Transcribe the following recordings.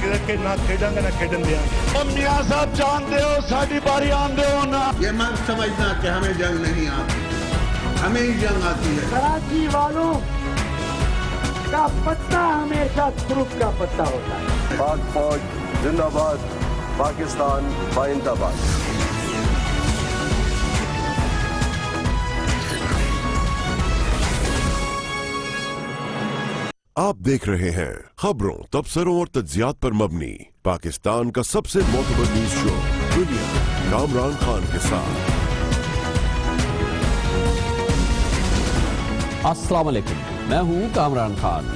کہ نہ کھیڈاں گے نہ کھیڈن دیاں گے. میاں صاحب جانتے ہو ساڈی باری آندے ہو نا. یہ مت سمجھنا کہ ہمیں جنگ نہیں آتی، ہمیں ہی جنگ آتی ہے. کراچی والوں کا پتہ ہمیشہ ترک کا پتہ ہوتا ہے. پاک فوج زندہ باد، پاکستان بائندہ باد. آپ دیکھ رہے ہیں خبروں، تبصروں اور تجزیات پر مبنی پاکستان کا سب سے معتبر نیوز شو دنیا، کامران خان کے ساتھ. السلام علیکم، میں ہوں کامران خان.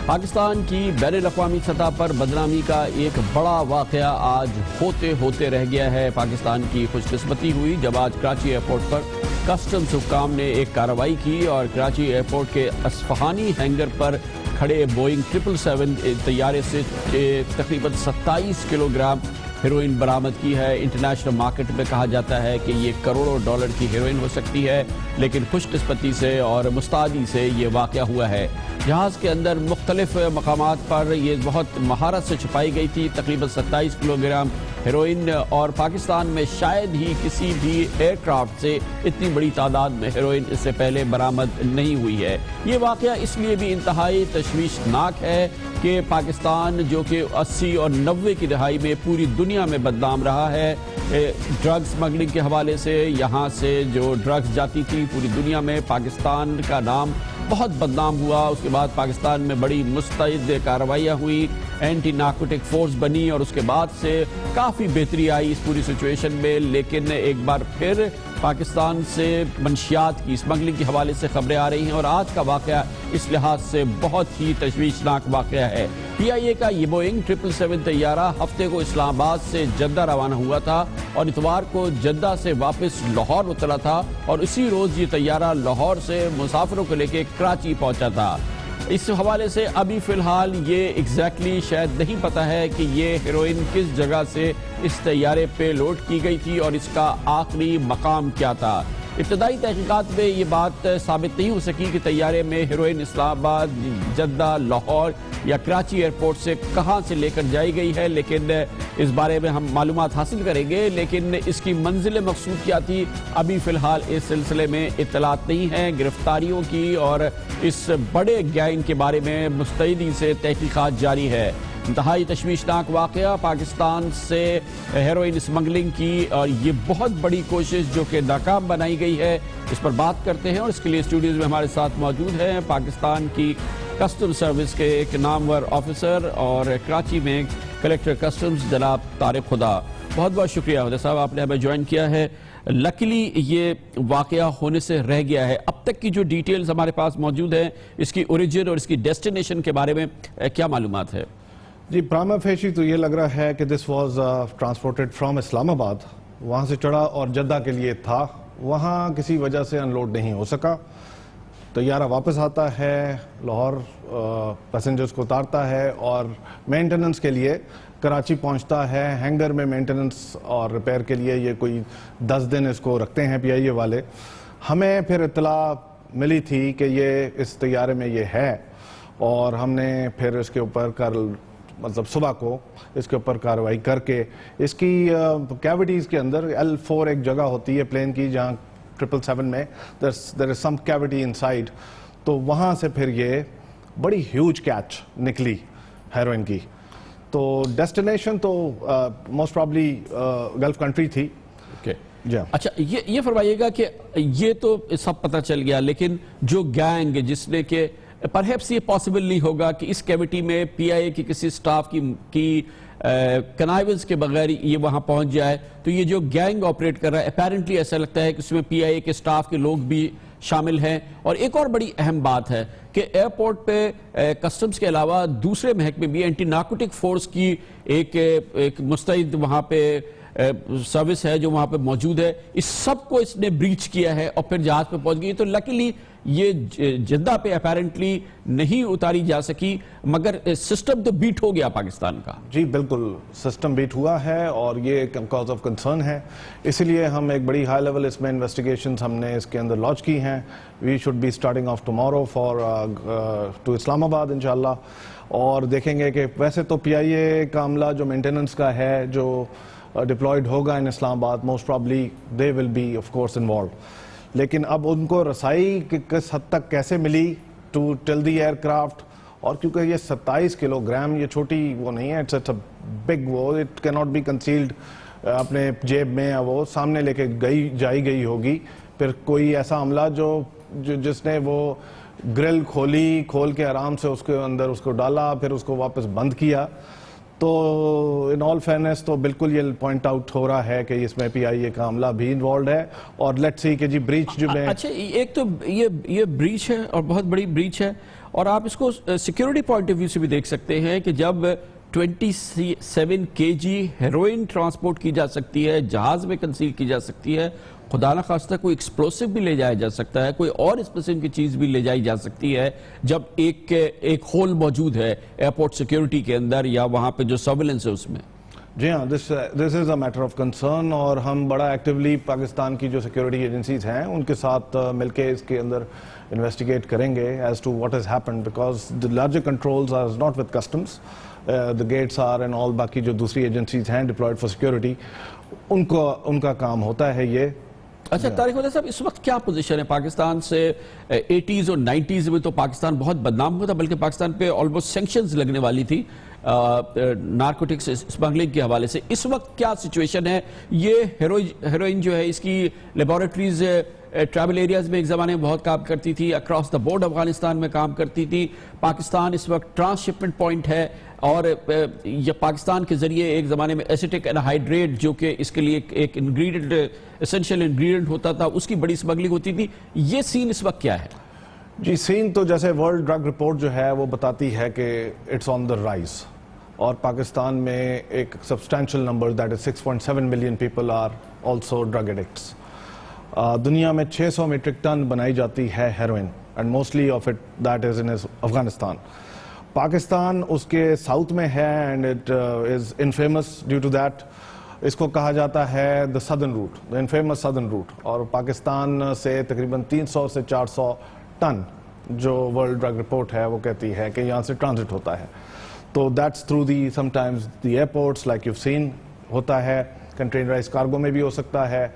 پاکستان کی بین الاقوامی سطح پر بدنامی کا ایک بڑا واقعہ آج ہوتے رہ گیا ہے. پاکستان کی خوش قسمتی ہوئی جب آج کراچی ایئرپورٹ پر کسٹمز حکام نے ایک کارروائی کی اور کراچی ایئرپورٹ کے اصفہانی ہینگر پر کھڑے بوئنگ 777 طیارے سے تقریباً 27 کلو گرام ہیروئن برآمد کی ہے. انٹرنیشنل مارکیٹ میں کہا جاتا ہے کہ یہ کروڑوں ڈالر کی ہیروئن ہو سکتی ہے، لیکن خوش قسمتی سے اور مستعدی سے یہ واقعہ ہوا ہے. جہاز کے اندر مختلف مقامات پر یہ بہت مہارت سے چھپائی گئی تھی، تقریباً 27 کلو گرام ہیروئن، اور پاکستان میں شاید ہی کسی بھی ایئر کرافٹ سے اتنی بڑی تعداد میں ہیروئن اس سے پہلے برآمد نہیں ہوئی ہے. یہ واقعہ اس لیے بھی انتہائی تشویشناک ہے کہ پاکستان جو کہ 80 اور 90 کی دہائی میں پوری دنیا میں بدنام رہا ہے ڈرگ سمگلنگ کے حوالے سے. یہاں سے جو ڈرگز جاتی تھی پوری دنیا میں، پاکستان کا نام بہت بدنام ہوا. اس کے بعد پاکستان میں بڑی مستعد کارروائیاں ہوئی، اینٹی نارکوٹک فورس بنی اور اس کے بعد سے کافی بہتری آئی اس پوری سچویشن میں. لیکن ایک بار پھر پاکستان سے منشیات کی اسمگلنگ کے حوالے سے خبریں آ رہی ہیں، اور آج کا واقعہ اس لحاظ سے بہت ہی تشویشناک واقعہ ہے. پی آئی اے کا یہ بوئنگ 777 طیارہ ہفتے کو اسلام آباد سے جدہ روانہ ہوا تھا اور اتوار کو جدہ سے واپس لاہور اترا تھا، اور اسی روز یہ طیارہ لاہور سے مسافروں کو لے کے کراچی پہنچا تھا. اس حوالے سے ابھی فی الحال یہ ایگزیکٹلی شاید نہیں پتا ہے کہ یہ ہیروئن کس جگہ سے اس طیارے پہ لوڈ کی گئی تھی اور اس کا آخری مقام کیا تھا. ابتدائی تحقیقات میں یہ بات ثابت نہیں ہو سکی کہ طیارے میں ہیروئن اسلام آباد، جدہ، لاہور یا کراچی ایئرپورٹ سے کہاں سے لے کر جائی گئی ہے، لیکن اس بارے میں ہم معلومات حاصل کریں گے. لیکن اس کی منزل مقصود کیا تھی ابھی فی الحال اس سلسلے میں اطلاعات نہیں ہیں. گرفتاریوں کی اور اس بڑے گینگ کے بارے میں مستعدی سے تحقیقات جاری ہے. انتہائی تشویشناک واقعہ پاکستان سے ہیروئن اسمگلنگ کی اور یہ بہت بڑی کوشش جو کہ ناکام بنائی گئی ہے، اس پر بات کرتے ہیں. اور اس کے لیے اسٹوڈیوز میں ہمارے ساتھ موجود ہیں پاکستان کی کسٹم سروس کے ایک نامور آفیسر اور کراچی میں کلیکٹر کسٹمز جناب طارق خدا. بہت بہت شکریہ خدا صاحب، آپ نے ہمیں جوائن کیا ہے. لکیلی یہ واقعہ ہونے سے رہ گیا ہے. اب تک کی جو ڈیٹیلز ہمارے پاس موجود ہیں اس کی اوریجن اور اس کی ڈیسٹینیشن کے بارے میں کیا معلومات ہے؟ جی، پراما فیشی تو یہ لگ رہا ہے کہ دس واز ٹرانسپورٹڈ فرام اسلام آباد. وہاں سے چڑھا اور جدہ کے لیے تھا، وہاں کسی وجہ سے ان لوڈ نہیں ہو سکا. طیارہ واپس آتا ہے لاہور، پیسنجرز کو اتارتا ہے اور مینٹیننس کے لیے کراچی پہنچتا ہے. ہینگر میں مینٹیننس اور ریپیئر کے لیے یہ کوئی 10 دن اس کو رکھتے ہیں پی آئی اے والے. ہمیں پھر اطلاع ملی تھی کہ یہ اس طیارے میں یہ ہے، اور ہم نے پھر اس کے اوپر مطلب صبح کو اس کے اوپر کارروائی کر کے اس کی کیویٹیز کے اندر L4 ایک جگہ ہوتی ہے پلین کی جہاں 777 میں there is some cavity inside، تو وہاں سے پھر یہ بڑی ہیوج کیچ نکلی ہیروئن کی. تو ڈیسٹینیشن تو موسٹ پرابلی گلف کنٹری تھی. اچھا، یہ فرمائیے گا کہ یہ تو سب پتہ چل گیا، لیکن جو گینگ جس نے کہ پرہیپس یہ پاسبل نہیں ہوگا کہ اس کیویٹی میں پی آئی اے کی کسی سٹاف کی کنائیونس کے بغیر یہ وہاں پہنچ جائے، تو یہ جو گینگ آپریٹ کر رہا ہے اپیرنٹلی ایسا لگتا ہے کہ اس میں پی آئی اے کے سٹاف کے لوگ بھی شامل ہیں. اور ایک اور بڑی اہم بات ہے کہ ایئرپورٹ پہ کسٹمز کے علاوہ دوسرے محکمے بھی اینٹی نارکوٹک فورس کی ایک مستعد وہاں پہ سروس ہے جو وہاں پہ موجود ہے، اس سب کو اس نے بریچ کیا ہے اور پھر جہاز پہ پہنچ گئی. تو لکیلی یہ جدہ پہ اپیرنٹلی نہیں اتاری جا سکی، مگر سسٹم تو بیٹ ہو گیا پاکستان کا. جی بالکل سسٹم بیٹ ہوا ہے اور یہ ایک کاز آف کنسرن ہے، اسی لیے ہم ایک بڑی ہائی لیول اس میں انویسٹیگیشنز ہم نے اس کے اندر لانچ کی ہیں. We should be starting off tomorrow to Islamabad انشاءاللہ، اور دیکھیں گے کہ ویسے تو پی آئی اے کا عملہ جو مینٹیننس کا ہے جو ڈپلائڈ ہوگا in Islamabad, most probably they will be of course involved, لیکن اب ان کو رسائی کس حد تک کیسے ملی to tell the aircraft, اور کیونکہ یہ 27 کلو گرام یہ چھوٹی وہ نہیں ہے، اٹس اے بگ وہ، اٹ کی ناٹ بی کنسیلڈ اپنے جیب میں، وہ سامنے لے کے جائی گئی ہوگی. پھر کوئی ایسا عملہ جس نے وہ گرل کھول کے آرام سے اس کے اندر اس کو ڈالا، پھر اس کو واپس بند کیا. تو ان آل فیئرنیس تو بالکل یہ پوائنٹ آؤٹ ہو رہا ہے کہ اس میں پی آئی اے کا عملہ بھی انوالوڈ ہے. اور لیٹس سی کہ جی بریچ جو میں اچھا ایک تو یہ بریچ ہے اور بہت بڑی بریچ ہے، اور آپ اس کو سیکیورٹی پوائنٹ آف ویو سے بھی دیکھ سکتے ہیں کہ جب 27 kg ہیروئن ٹرانسپورٹ کی جا سکتی ہے، جہاز میں کنسیل کی جا سکتی ہے، خدا نہ خواستہ کوئی ایکسپلوسیو بھی لے جایا جا سکتا ہے، کوئی اور اس قسم کی چیز بھی لے جائی جا سکتی ہے، جب ایک ہول موجود ہے ایئرپورٹ سیکیورٹی کے اندر یا وہاں پہ جو سرویلنس ہے اس میں. جی ہاں، دس از اے میٹر آف کنسرن، اور ہم بڑا ایکٹیولی پاکستان کی جو سیکیورٹی ایجنسیز ہیں ان کے ساتھ مل کے اس کے اندر انویسٹیگیٹ کریں گے as to what has happened, because the larger controls are not with customs, the gates are and all, باقی جو دوسری ایجنسیز ہیں ڈپلائڈ فار سیکیورٹی ان کا کام ہوتا ہے یہ. اچھا طارق ولی صاحب، اس وقت کیا پوزیشن ہے پاکستان سے؟ 80s اور 90s میں تو پاکستان بہت بدنام ہوا تھا، بلکہ پاکستان پہ آلموسٹ سینکشنز لگنے والی تھی نارکوٹکس اسمگلنگ کے حوالے سے. اس وقت کیا سچویشن ہے؟ یہ ہیروئن جو ہے اس کی لیبارٹریز ٹرائبل ایریاز میں ایک زمانے میں بہت کام کرتی تھی، اکراس دا بورڈ افغانستان میں کام کرتی تھی. پاکستان اس وقت ٹرانس شپمنٹ پوائنٹ ہے، اور یہ پاکستان کے ذریعے ایک زمانے میں ایسیٹک انہائیڈریٹ جو کہ اس کے لیے ایک انگریڈینٹ اسینشل انگریڈینٹ ہوتا تھا، اس کی بڑی اسمگلنگ ہوتی تھی. یہ سین اس وقت کیا ہے؟ جی سین تو جیسے ورلڈ ڈرگ رپورٹ جو ہے وہ بتاتی ہے کہ اٹس آن دا رائز، اور پاکستان میں ایک substantial number that is 6.7 million people are also drug addicts. دنیا میں 600 میٹرک ٹن بنائی جاتی ہے heroin, and mostly of it that is in Afghanistan. Pakistan اس کے ساؤتھ میں ہے and it is infamous due to that. اس کو کہا جاتا ہے the southern route, the infamous southern route, اور پاکستان سے تقریباً 300 سے 400 ٹن جو ورلڈ ڈرگ رپورٹ ہے وہ کہتی ہے کہ یہاں سے ٹرانزٹ ہوتا ہے. تو that's through the some times the airports like you seen ہوتا ہے، کنٹینرائز کارگو میں بھی ہو سکتا ہے.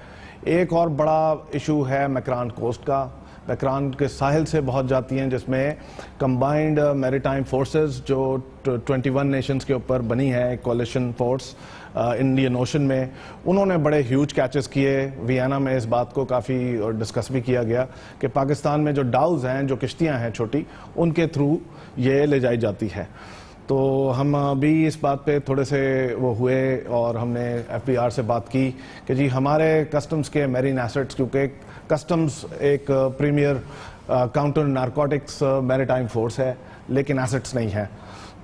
ایک اور بڑا ایشو ہے میکران کوسٹ کا. میکران کے ساحل سے بہت جاتی ہیں، جس میں کمبائنڈ میریٹائم فورسز جو 21 نیشنز کے اوپر بنی ہے، کولیشن فورس انڈین اوشن میں، انہوں نے بڑے ہیوج کیچز کیے. ویانا میں اس بات کو کافی ڈسکس بھی کیا گیا کہ پاکستان میں جو ڈاؤز ہیں، جو کشتیاں ہیں چھوٹی، ان کے تھرو یہ لے جائی جاتی ہے. تو ہم بھی اس بات پہ تھوڑے سے وہ ہوئے، اور ہم نے ایف بی آر سے بات کی کہ جی ہمارے کسٹمز کے میرین ایسٹس، کیونکہ کسٹمز ایک premier counter narcotics maritime force ہے لیکن ایسٹس نہیں ہیں.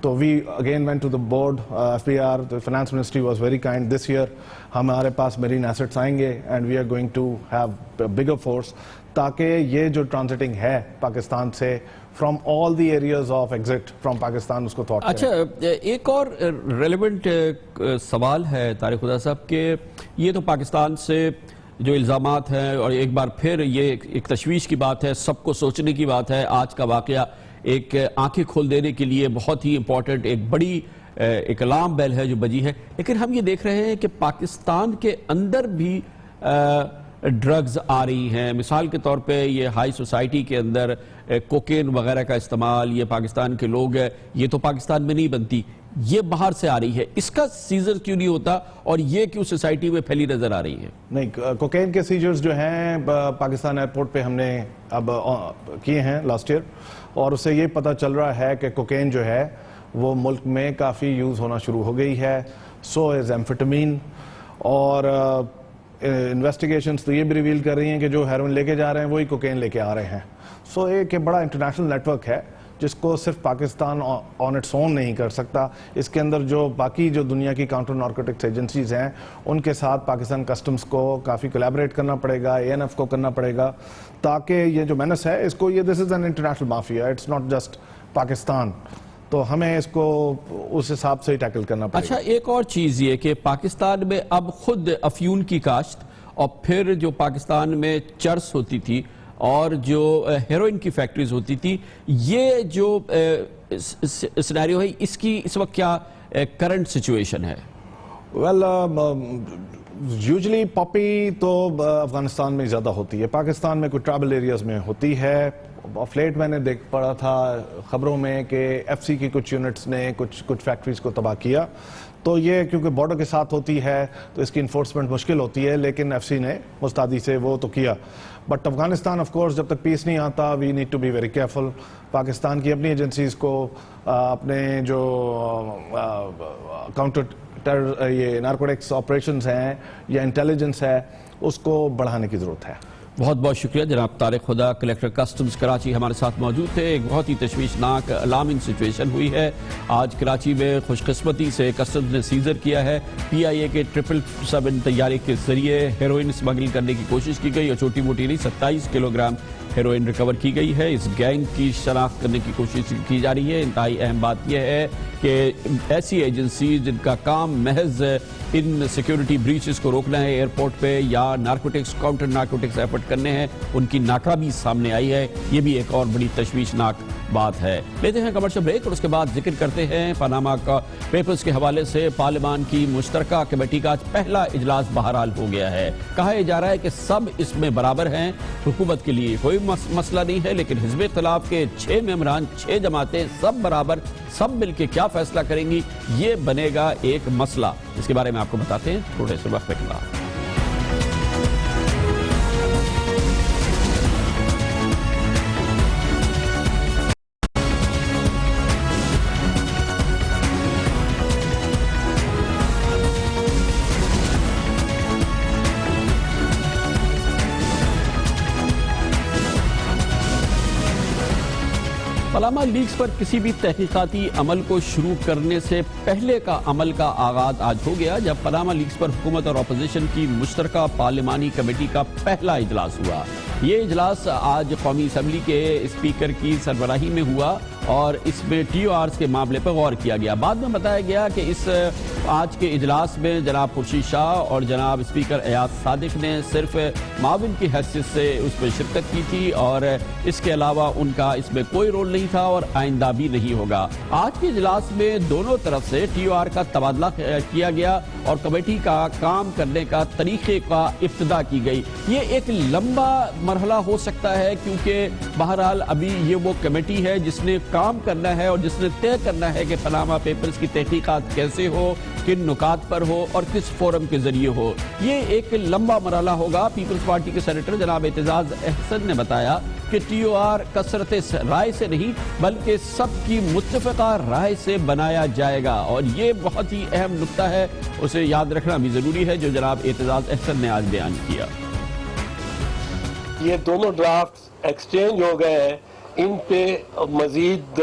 تو we again went to the board, F B R, finance ministry was very kind this year. ہمارے پاس میرین ایسٹس آئیں گے and we are going to have bigger force, تاکہ یہ جو ٹرانزٹنگ ہے پاکستان سے from all the areas of exit from Pakistan اس کو تھوٹ. اچھا ایک اور ریلیونٹ سوال ہے طارق خدا صاحب کہ یہ تو پاکستان سے جو الزامات ہیں، اور ایک بار پھر یہ ایک تشویش کی بات ہے، سب کو سوچنے کی بات ہے. آج کا واقعہ ایک آنکھیں کھول دینے کے لیے بہت ہی امپورٹنٹ ایک بڑی ایک الارم بیل ہے جو بجی ہے. لیکن ہم یہ دیکھ رہے ہیں کہ پاکستان کے اندر بھی ڈرگز آ رہی ہیں. مثال کے طور پہ یہ ہائی سوسائٹی کے اندر کوکین وغیرہ کا استعمال، یہ پاکستان کے لوگ ہیں، یہ تو پاکستان میں نہیں بنتی، یہ باہر سے آ رہی ہے. اس کا سیزر کیوں نہیں ہوتا اور یہ کیوں سوسائٹی میں پھیلی نظر آ رہی ہے؟ نہیں، کوکین کے سیزرز جو ہیں پاکستان ایئرپورٹ پہ ہم نے اب کیے ہیں لاسٹ ایئر، اور اس سے یہ پتہ چل رہا ہے کہ کوکین جو ہے وہ ملک میں کافی یوز ہونا شروع ہو گئی ہے. سو از ایمفیٹامین. اور انویسٹیگیشنز تو یہ بھی ریویل کر رہی ہیں کہ جو ہیروئن لے کے جا رہے ہیں وہی کوکین لے کے آ رہے ہیں. سو ایک بڑا انٹرنیشنل نیٹ ورک ہے جس کو صرف پاکستان آن اٹس اون نہیں کر سکتا. اس کے اندر جو باقی جو دنیا کی کاؤنٹر نارکوٹکس ایجنسیز ہیں ان کے ساتھ پاکستان کسٹمز کو کافی کولیبریٹ کرنا پڑے گا, ANF کو کرنا پڑے گا, تاکہ یہ جو مینس ہے اس کو, یہ this is an international mafia, it's not just Pakistan. تو ہمیں اس کو اس حساب سے ہی ٹیکل کرنا پڑے گا. اچھا, ایک اور چیز یہ کہ پاکستان میں اب خود افیون کی کاشت, اور پھر جو پاکستان میں چرس ہوتی تھی اور جو ہیروئن کی فیکٹریز ہوتی تھی, یہ جو سینیریو ہے اس کی اس وقت کیا کرنٹ سچویشن ہے؟ ویل یوزلی پاپی تو افغانستان میں زیادہ ہوتی ہے, پاکستان میں کچھ ٹرائبل ایریاز میں ہوتی ہے. آف لیٹ میں نے دیکھ پڑا تھا خبروں میں کہ FC کی کچھ یونٹس نے کچھ فیکٹریز کو تباہ کیا. تو یہ کیونکہ بارڈر کے ساتھ ہوتی ہے تو اس کی انفورسمنٹ مشکل ہوتی ہے, لیکن FC نے مستعدی سے وہ تو کیا. بٹ افغانستان آف کورس جب تک پیس نہیں آتا, we need to be very careful. Pakistan کی اپنی ایجنسیز کو اپنے جو کاؤنٹر یہ نارکوٹکس آپریشنز ہیں یا انٹیلیجنس ہے اس کو بڑھانے کی ضرورت ہے. بہت بہت شکریہ جناب طارق خدا, کلیکٹر کسٹمز کراچی ہمارے ساتھ موجود تھے. ایک بہت ہی تشویشناک الارمنگ سچویشن ہوئی ہے آج کراچی میں. خوش قسمتی سے کسٹمز نے سیزر کیا ہے. PIA کے 777 طیارے کے ذریعے ہیروئن اسمگل کرنے کی کوشش کی گئی اور چھوٹی موٹی نہیں 27 کلوگرام ہیروئن ریکور کی گئی ہے. اس گینگ کی شناخت کرنے کی کوشش کی جا رہی ہے. انتہائی اہم بات یہ ہے کہ ایسی ایجنسیز جن کا کام محض ان سیکیورٹی بریچز کو روکنا ہے ایئرپورٹ پہ یا نارکوٹکس کاؤنٹر نارکوٹکس ایفرٹ کرنے ہیں, ان کی ناکامی سامنے آئی ہے. یہ بھی ایک اور بڑی تشویشناک بات ہے. لیتے ہیں کمرشل بریک اور اس کے بعد ذکر کرتے ہیں پاناما کا پیپرز کے حوالے سے. پارلیمان کی مشترکہ کمیٹی کا آج پہلا اجلاس بہرحال ہو گیا ہے. کہا جا رہا ہے کہ سب اس میں برابر ہیں, حکومت کے لیے کوئی مسئلہ نہیں ہے, لیکن حزب اختلاف کے 6 ممبران 6 جماعتیں سب برابر, سب مل کے کیا فیصلہ کریں گی, یہ بنے گا ایک مسئلہ. اس کے بارے میں آپ کو بتاتے ہیں تھوڑے سے وقت کے بعد. پاناما لیکس پر کسی بھی تحقیقاتی عمل کو شروع کرنے سے پہلے کا عمل کا آغاز آج ہو گیا, جب پاناما لیکس پر حکومت اور اپوزیشن کی مشترکہ پارلیمانی کمیٹی کا پہلا اجلاس ہوا. یہ اجلاس آج قومی اسمبلی کے اسپیکر کی سربراہی میں ہوا اور اس میں TORs کے معاملے پر غور کیا گیا. بعد میں بتایا گیا کہ اس آج کے اجلاس میں جناب خورشید شاہ اور جناب اسپیکر ایاز صادق نے صرف معاون کی حیثیت سے اس میں شرکت کی تھی اور اس کے علاوہ ان کا اس میں کوئی رول نہیں تھا اور آئندہ بھی نہیں ہوگا. آج کے اجلاس میں دونوں طرف سے TOR کا تبادلہ کیا گیا اور کمیٹی کا کام کرنے کا طریقے کا ابتدا کی گئی. یہ ایک لمبا مرحلہ ہو سکتا ہے کیونکہ بہرحال ابھی یہ وہ کمیٹی ہے جس نے کام کرنا ہے اور جس نے طے کرنا ہے کہ پاناما پیپرز کی تحقیقات کیسے ہو, کن نکات پر ہو اور کس فورم کے ذریعے ہو. یہ ایک لمبا مرحلہ ہوگا. پیپلز پارٹی کے سینیٹر جناب اعتزاز احسن نے بتایا کہ TOR کثرت رائے سے نہیں بلکہ سب کی متفقہ رائے سے بنایا جائے گا, اور یہ بہت ہی اہم نکتہ ہے, اسے یاد رکھنا بھی ضروری ہے جو جناب اعتزاز احسن نے آج بیان کیا. یہ دونوں ڈرافٹس ایکسچینج ہو گئے ہیں, ان پہ مزید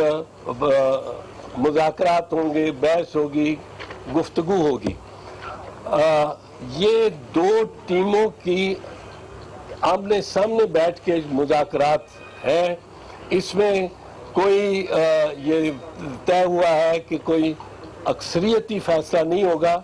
مذاکرات ہوں گے, بحث ہوگی, گفتگو ہوگی. یہ دو ٹیموں کی آمنے سامنے بیٹھ کے مذاکرات ہیں. اس میں کوئی یہ طے ہوا ہے کہ کوئی اکثریتی فیصلہ نہیں ہوگا,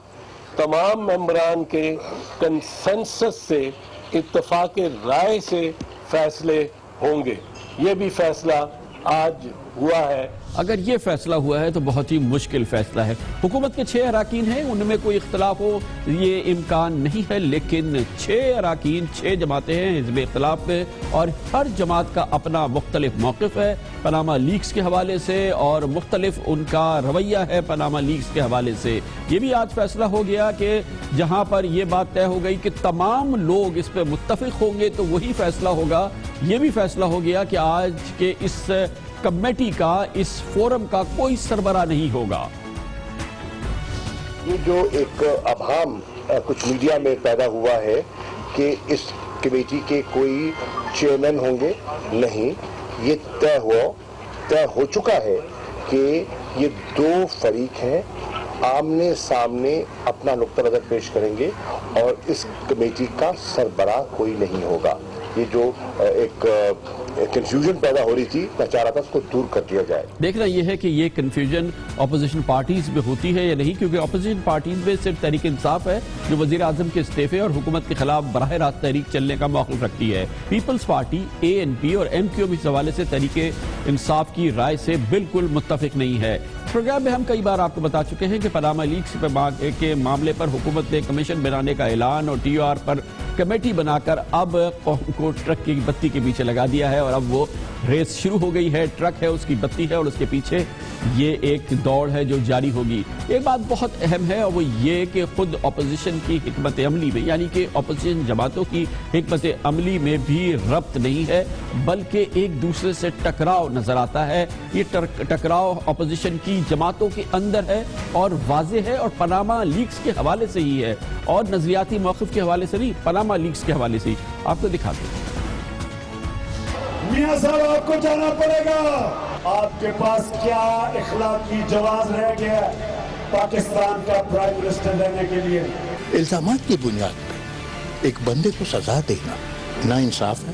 تمام ممبران کے کنسنسس سے اتفاق رائے سے فیصلے ہوں گے. یہ بھی فیصلہ آج ہوا ہے. اگر یہ فیصلہ ہوا ہے تو بہت ہی مشکل فیصلہ ہے. حکومت کے 6 اراکین ہیں, ان میں کوئی اختلاف ہو یہ امکان نہیں ہے, لیکن 6 اراکین 6 جماعتیں ہیں حزب اختلاف میں اور ہر جماعت کا اپنا مختلف موقف ہے پاناما لیکس کے حوالے سے اور مختلف ان کا رویہ ہے پاناما لیکس کے حوالے سے. یہ بھی آج فیصلہ ہو گیا کہ جہاں پر یہ بات طے ہو گئی کہ تمام لوگ اس پہ متفق ہوں گے تو وہی فیصلہ ہوگا. یہ بھی فیصلہ ہو گیا کہ آج کے اس کمیٹی کا, اس فورم کا کوئی سربراہ نہیں ہوگا. یہ جو ایک ابہام کچھ میڈیا میں پیدا ہوا ہے کہ اس کمیٹی کے کوئی چیئرمین ہوں گے, نہیں, یہ طے ہوا طے ہو چکا ہے کہ یہ دو فریق ہیں آمنے سامنے اپنا نقطہ نظر پیش کریں گے اور اس کمیٹی کا سربراہ کوئی نہیں ہوگا. یہ جو ایک کنفیوژن پیدا ہو رہی تھی میں چاہ رہا تھا اس کو دور کر دیا جائے. دیکھنا یہ ہے کہ یہ کنفیوژن اپوزیشن پارٹیز میں ہوتی ہے یا نہیں, کیونکہ اپوزیشن پارٹیز میں صرف تحریک انصاف ہے جو وزیر اعظم کے استعفے اور حکومت کے خلاف براہ راست تحریک چلنے کا موقف رکھتی ہے. پیپلز پارٹی ANP اور MQ اس حوالے سے تحریک انصاف کی رائے سے بالکل متفق نہیں ہے. پروگرام میں ہم کئی بار آپ کو بتا چکے ہیں کہ پاناما لیکس کے معاملے پر حکومت نے کمیشن بنانے کا اعلان اور TOR پر کمیٹی بنا کر اب قوم کو ٹرک کی بتی کے پیچھے لگا دیا ہے اور اب وہ ریس شروع ہو گئی ہے. ٹرک ہے, اس کی بتی ہے اور اس کے پیچھے یہ ایک دوڑ ہے جو جاری ہوگی. ایک بات بہت اہم ہے اور وہ یہ کہ خود اپوزیشن کی حکمت عملی میں, یعنی کہ اپوزیشن جماعتوں کی حکمت عملی میں بھی ربط نہیں ہے بلکہ ایک دوسرے سے ٹکراؤ نظر آتا ہے. یہ ٹکراؤ اپوزیشن کی جماعتوں کے اندر ہے اور واضح ہے اور پاناما لیکس کے حوالے سے ہی ہے اور نظریاتی موقف کے حوالے سے نہیں, پاناما لیکس کے حوالے سے ہی. آپ کو دکھاتے ہیں. میاں صاحب آپ کو جانا پڑے گا. آپ کے پاس کیا اخلاقی جواز رہ گیا پاکستان کا پرائم منسٹر لینے کے لیے؟ الزامات کی بنیاد پہ ایک بندے کو سزا دینا نہ انصاف ہے,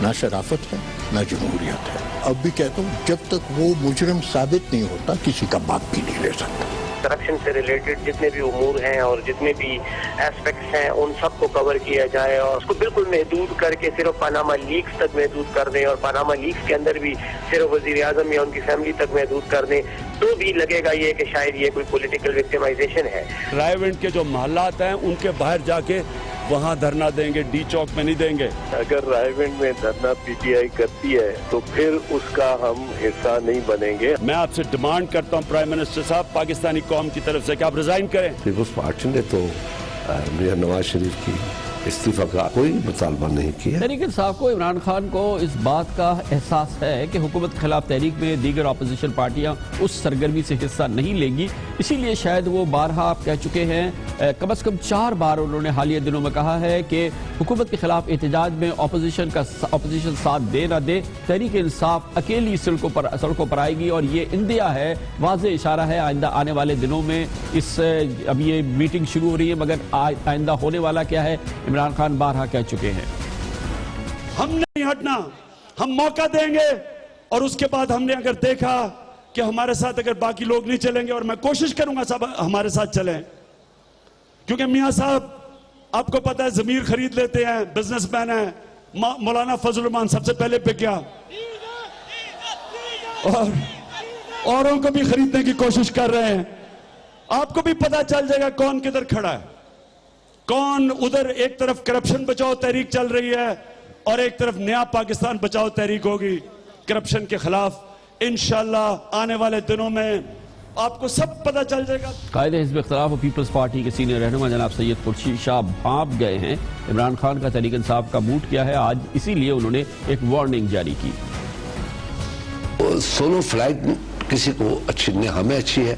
نہ شرافت ہے, نہ جمہوریت ہے. اب بھی کہتا ہوں جب تک وہ مجرم ثابت نہیں ہوتا کسی کا باپ بھی نہیں لے سکتا. کرپشن سے ریلیٹڈ جتنے بھی امور ہیں اور جتنے بھی ایسپیکٹس ہیں ان سب کو کور کیا جائے اور اس کو بالکل محدود کر کے صرف پاناما لیکس تک محدود کر دیں اور پاناما لیکس کے اندر بھی صرف وزیر اعظم یا ان کی فیملی تک محدود کر دیں تو بھی لگے گا یہ کہ شاید یہ کوئی پولیٹیکل وکٹمائزیشن ہے. رائے ونڈ کے جو محلات ہیں ان کے باہر جا کے وہاں دھرنا دیں گے, ڈی چوک میں نہیں دیں گے. اگر رائے ونڈ میں دھرنا PTI کرتی ہے تو پھر اس کا ہم حصہ نہیں بنیں گے. میں آپ سے ڈیمانڈ کرتا ہوں پرائم منسٹر صاحب پاکستانی قوم کی طرف سے کہ آپ ریزائن کریں. پیپلز پارٹی نے تو میاں نواز شریف کی استعفیٰ کا کوئی مطالبہ نہیں کیا. تحریک انصاف کو, عمران خان کو اس بات کا احساس ہے کہ حکومت کے خلاف تحریک میں دیگر اپوزیشن پارٹیاں اس سرگرمی سے حصہ نہیں لیں گی. اسی لیے شاید وہ بارہا آپ کہہ چکے ہیں, کم از کم 4 بار انہوں نے حالیہ دنوں میں کہا ہے کہ حکومت کے خلاف احتجاج میں اپوزیشن ساتھ دے نہ دے, تحریک انصاف اکیلی سڑکوں پر آئے گی. اور یہ اندیا ہے, واضح اشارہ ہے آئندہ آنے والے دنوں میں. اب یہ میٹنگ شروع ہو رہی ہے مگر آئندہ ہونے والا کیا ہے عمران خان بارہا کہہ چکے ہیں. ہم نہیں ہٹنا, ہم موقع دیں گے اور اس کے بعد ہم نے اگر دیکھا کہ ہمارے ساتھ اگر باقی لوگ نہیں چلیں گے, اور میں کوشش کروں گا سب ہمارے ساتھ چلیں, کیونکہ میاں صاحب آپ کو پتہ ہے ضمیر خرید لیتے ہیں, بزنس مین ہیں. مولانا فضل الرحمان سب سے پہلے بک گیا اور اوروں کو بھی خریدنے کی کوشش کر رہے ہیں. آپ کو بھی پتہ چل جائے گا کون کدھر کھڑا ہے, کون ادھر. ایک طرف کرپشن بچاؤ تحریک چل رہی ہے اور ایک طرف نیا پاکستان بچاؤ تحریک ہوگی کرپشن کے خلاف. انشاءاللہ آنے والے دنوں میں آپ کو سب پتہ چل جائے گا. قائد حزب اختلاف اور پیپلز پارٹی کے سینئر رہنما جناب سید قرشید شاہ بھانپ گئے ہیں. عمران خان کا تحریک انصاف کا بوٹ کیا ہے آج, اسی لیے انہوں نے ایک وارننگ جاری کی. سولو فلائٹ کسی کو اچھی نہ ہمیں اچھی ہے,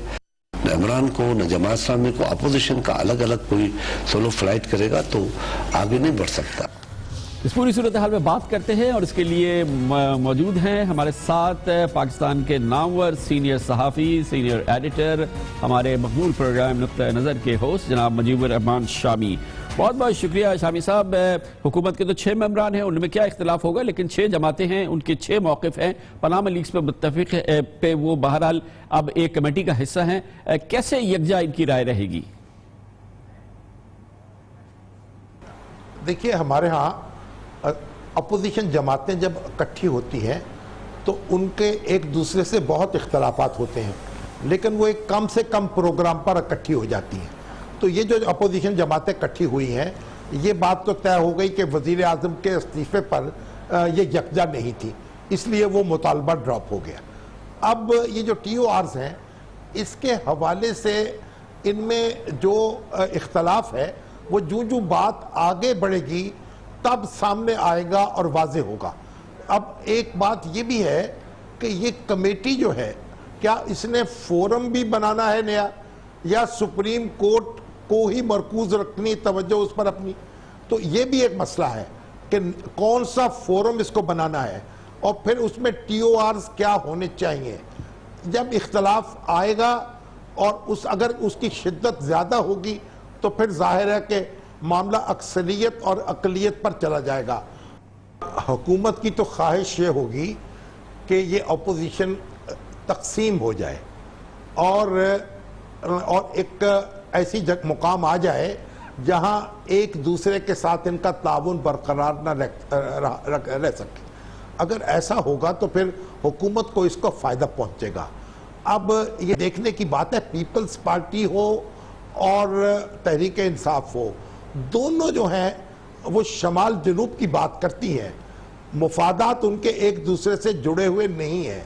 نہ عمران کو نہ جماعت اسلامی کو. اپوزیشن کا الگ الگ کوئی سولو فلائٹ کرے گا تو آگے نہیں بڑھ سکتا. اس پوری صورتحال میں بات کرتے ہیں اور اس کے لیے موجود ہیں ہمارے ساتھ پاکستان کے نامور سینئر صحافی, سینئر ایڈیٹر, ہمارے مقبول پروگرام نقطہ نظر کے ہوسٹ جناب مجیب الرحمان شامی. بہت بہت شکریہ شامی صاحب. حکومت کے تو 6 ممبران ہیں, ان میں کیا اختلاف ہوگا, لیکن 6 جماعتیں ہیں, ان کے 6 موقف ہیں. پاناما لیکس پہ متفق پہ وہ بہرحال اب ایک کمیٹی کا حصہ ہیں. کیسے یکجا ان کی رائے رہے گی؟ دیکھیے ہمارے ہاں اپوزیشن جماعتیں جب اکٹھی ہوتی ہیں تو ان کے ایک دوسرے سے بہت اختلافات ہوتے ہیں, لیکن وہ ایک کم سے کم پروگرام پر اکٹھی ہو جاتی ہیں. تو یہ جو اپوزیشن جماعتیں اکٹھی ہوئی ہیں, یہ بات تو طے ہو گئی کہ وزیر اعظم کے استعفے پر یہ یکجا نہیں تھی, اس لیے وہ مطالبہ ڈراپ ہو گیا. اب یہ جو TORs ہیں اس کے حوالے سے ان میں جو اختلاف ہے وہ جو بات آگے بڑھے گی تب سامنے آئے گا اور واضح ہوگا. اب ایک بات یہ بھی ہے کہ یہ کمیٹی جو ہے کیا اس نے فورم بھی بنانا ہے نیا, یا سپریم کورٹ کو ہی مرکوز رکھنی توجہ اس پر اپنی. تو یہ بھی ایک مسئلہ ہے کہ کون سا فورم اس کو بنانا ہے. اور پھر اس میں TORs کیا ہونے چاہیے. جب اختلاف آئے گا اور اگر اس کی شدت زیادہ ہوگی تو پھر ظاہر ہے کہ معاملہ اکثریت اور اقلیت پر چلا جائے گا. حکومت کی تو خواہش یہ ہوگی کہ یہ اپوزیشن تقسیم ہو جائے اور ایک ایسی مقام آ جائے جہاں ایک دوسرے کے ساتھ ان کا تعاون برقرار نہ رہ سکے. اگر ایسا ہوگا تو پھر حکومت کو اس کو فائدہ پہنچے گا. اب یہ دیکھنے کی بات ہے پیپلز پارٹی ہو اور تحریک انصاف ہو, دونوں جو ہیں وہ شمال جنوب کی بات کرتی ہیں, مفادات ان کے ایک دوسرے سے جڑے ہوئے نہیں ہیں.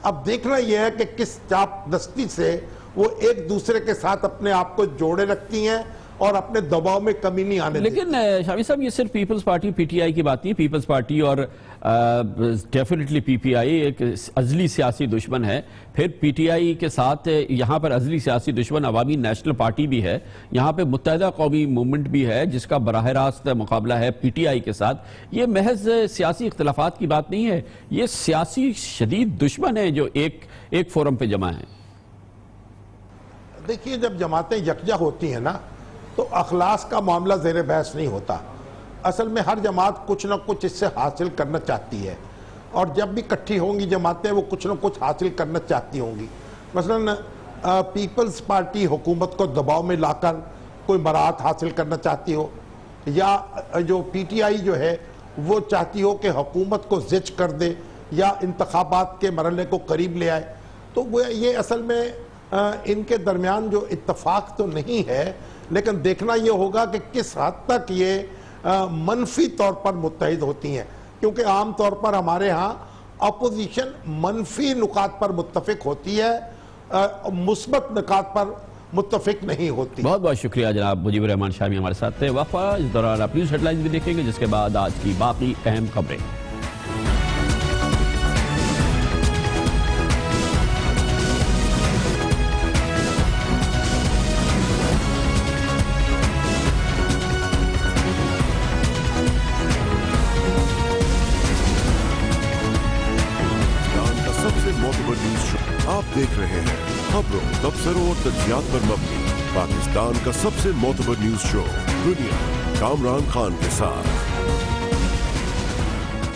اب دیکھنا یہ ہے کہ کس چاپ دستی سے وہ ایک دوسرے کے ساتھ اپنے آپ کو جوڑے رکھتی ہیں اور اپنے دباؤ میں کمی نہیں آنے دیتی. لیکن شامی صاحب یہ صرف پیپلز پارٹی PTI کی بات نہیں. پیپلز پارٹی اور ڈیفینیٹلی PPI ایک ازلی سیاسی دشمن ہے. پھر PTI کے ساتھ یہاں پر ازلی سیاسی دشمن عوامی نیشنل پارٹی بھی ہے. یہاں پہ متحدہ قومی موومنٹ بھی ہے جس کا براہ راست مقابلہ ہے PTI کے ساتھ. یہ محض سیاسی اختلافات کی بات نہیں ہے, یہ سیاسی شدید دشمن ہیں جو ایک فورم پہ جمع ہیں. دیکھیے جب جماعتیں یکجا ہوتی ہیں نا تو اخلاص کا معاملہ زیر بحث نہیں ہوتا. اصل میں ہر جماعت کچھ نہ کچھ اس سے حاصل کرنا چاہتی ہے اور جب بھی اکٹھی ہوں گی جماعتیں وہ کچھ نہ کچھ حاصل کرنا چاہتی ہوں گی. مثلا پیپلز پارٹی حکومت کو دباؤ میں لا کر کوئی براعت حاصل کرنا چاہتی ہو, یا جو PTI جو ہے وہ چاہتی ہو کہ حکومت کو زج کر دے یا انتخابات کے مرحلے کو قریب لے آئے. تو یہ اصل میں ان کے درمیان جو اتفاق تو نہیں ہے, لیکن دیکھنا یہ ہوگا کہ کس حد تک یہ منفی طور پر متحد ہوتی ہیں, کیونکہ عام طور پر ہمارے ہاں اپوزیشن منفی نکات پر متفق ہوتی ہے, مثبت نکات پر متفق نہیں ہوتی. بہت بہت شکریہ جناب مجیب الرحمان شامی ہمارے ساتھ تھے. وقفہ, اس دوران آپ نیوز ہیڈ لائنز بھی دیکھیں گے جس کے بعد آج کی باقی اہم خبریں. آپ دیکھ رہے ہیں خبروں, تبصروں اور تجزیات پر مبنی پاکستان کا سب سے معتبر نیوز شو دنیا, کامران خان کے ساتھ.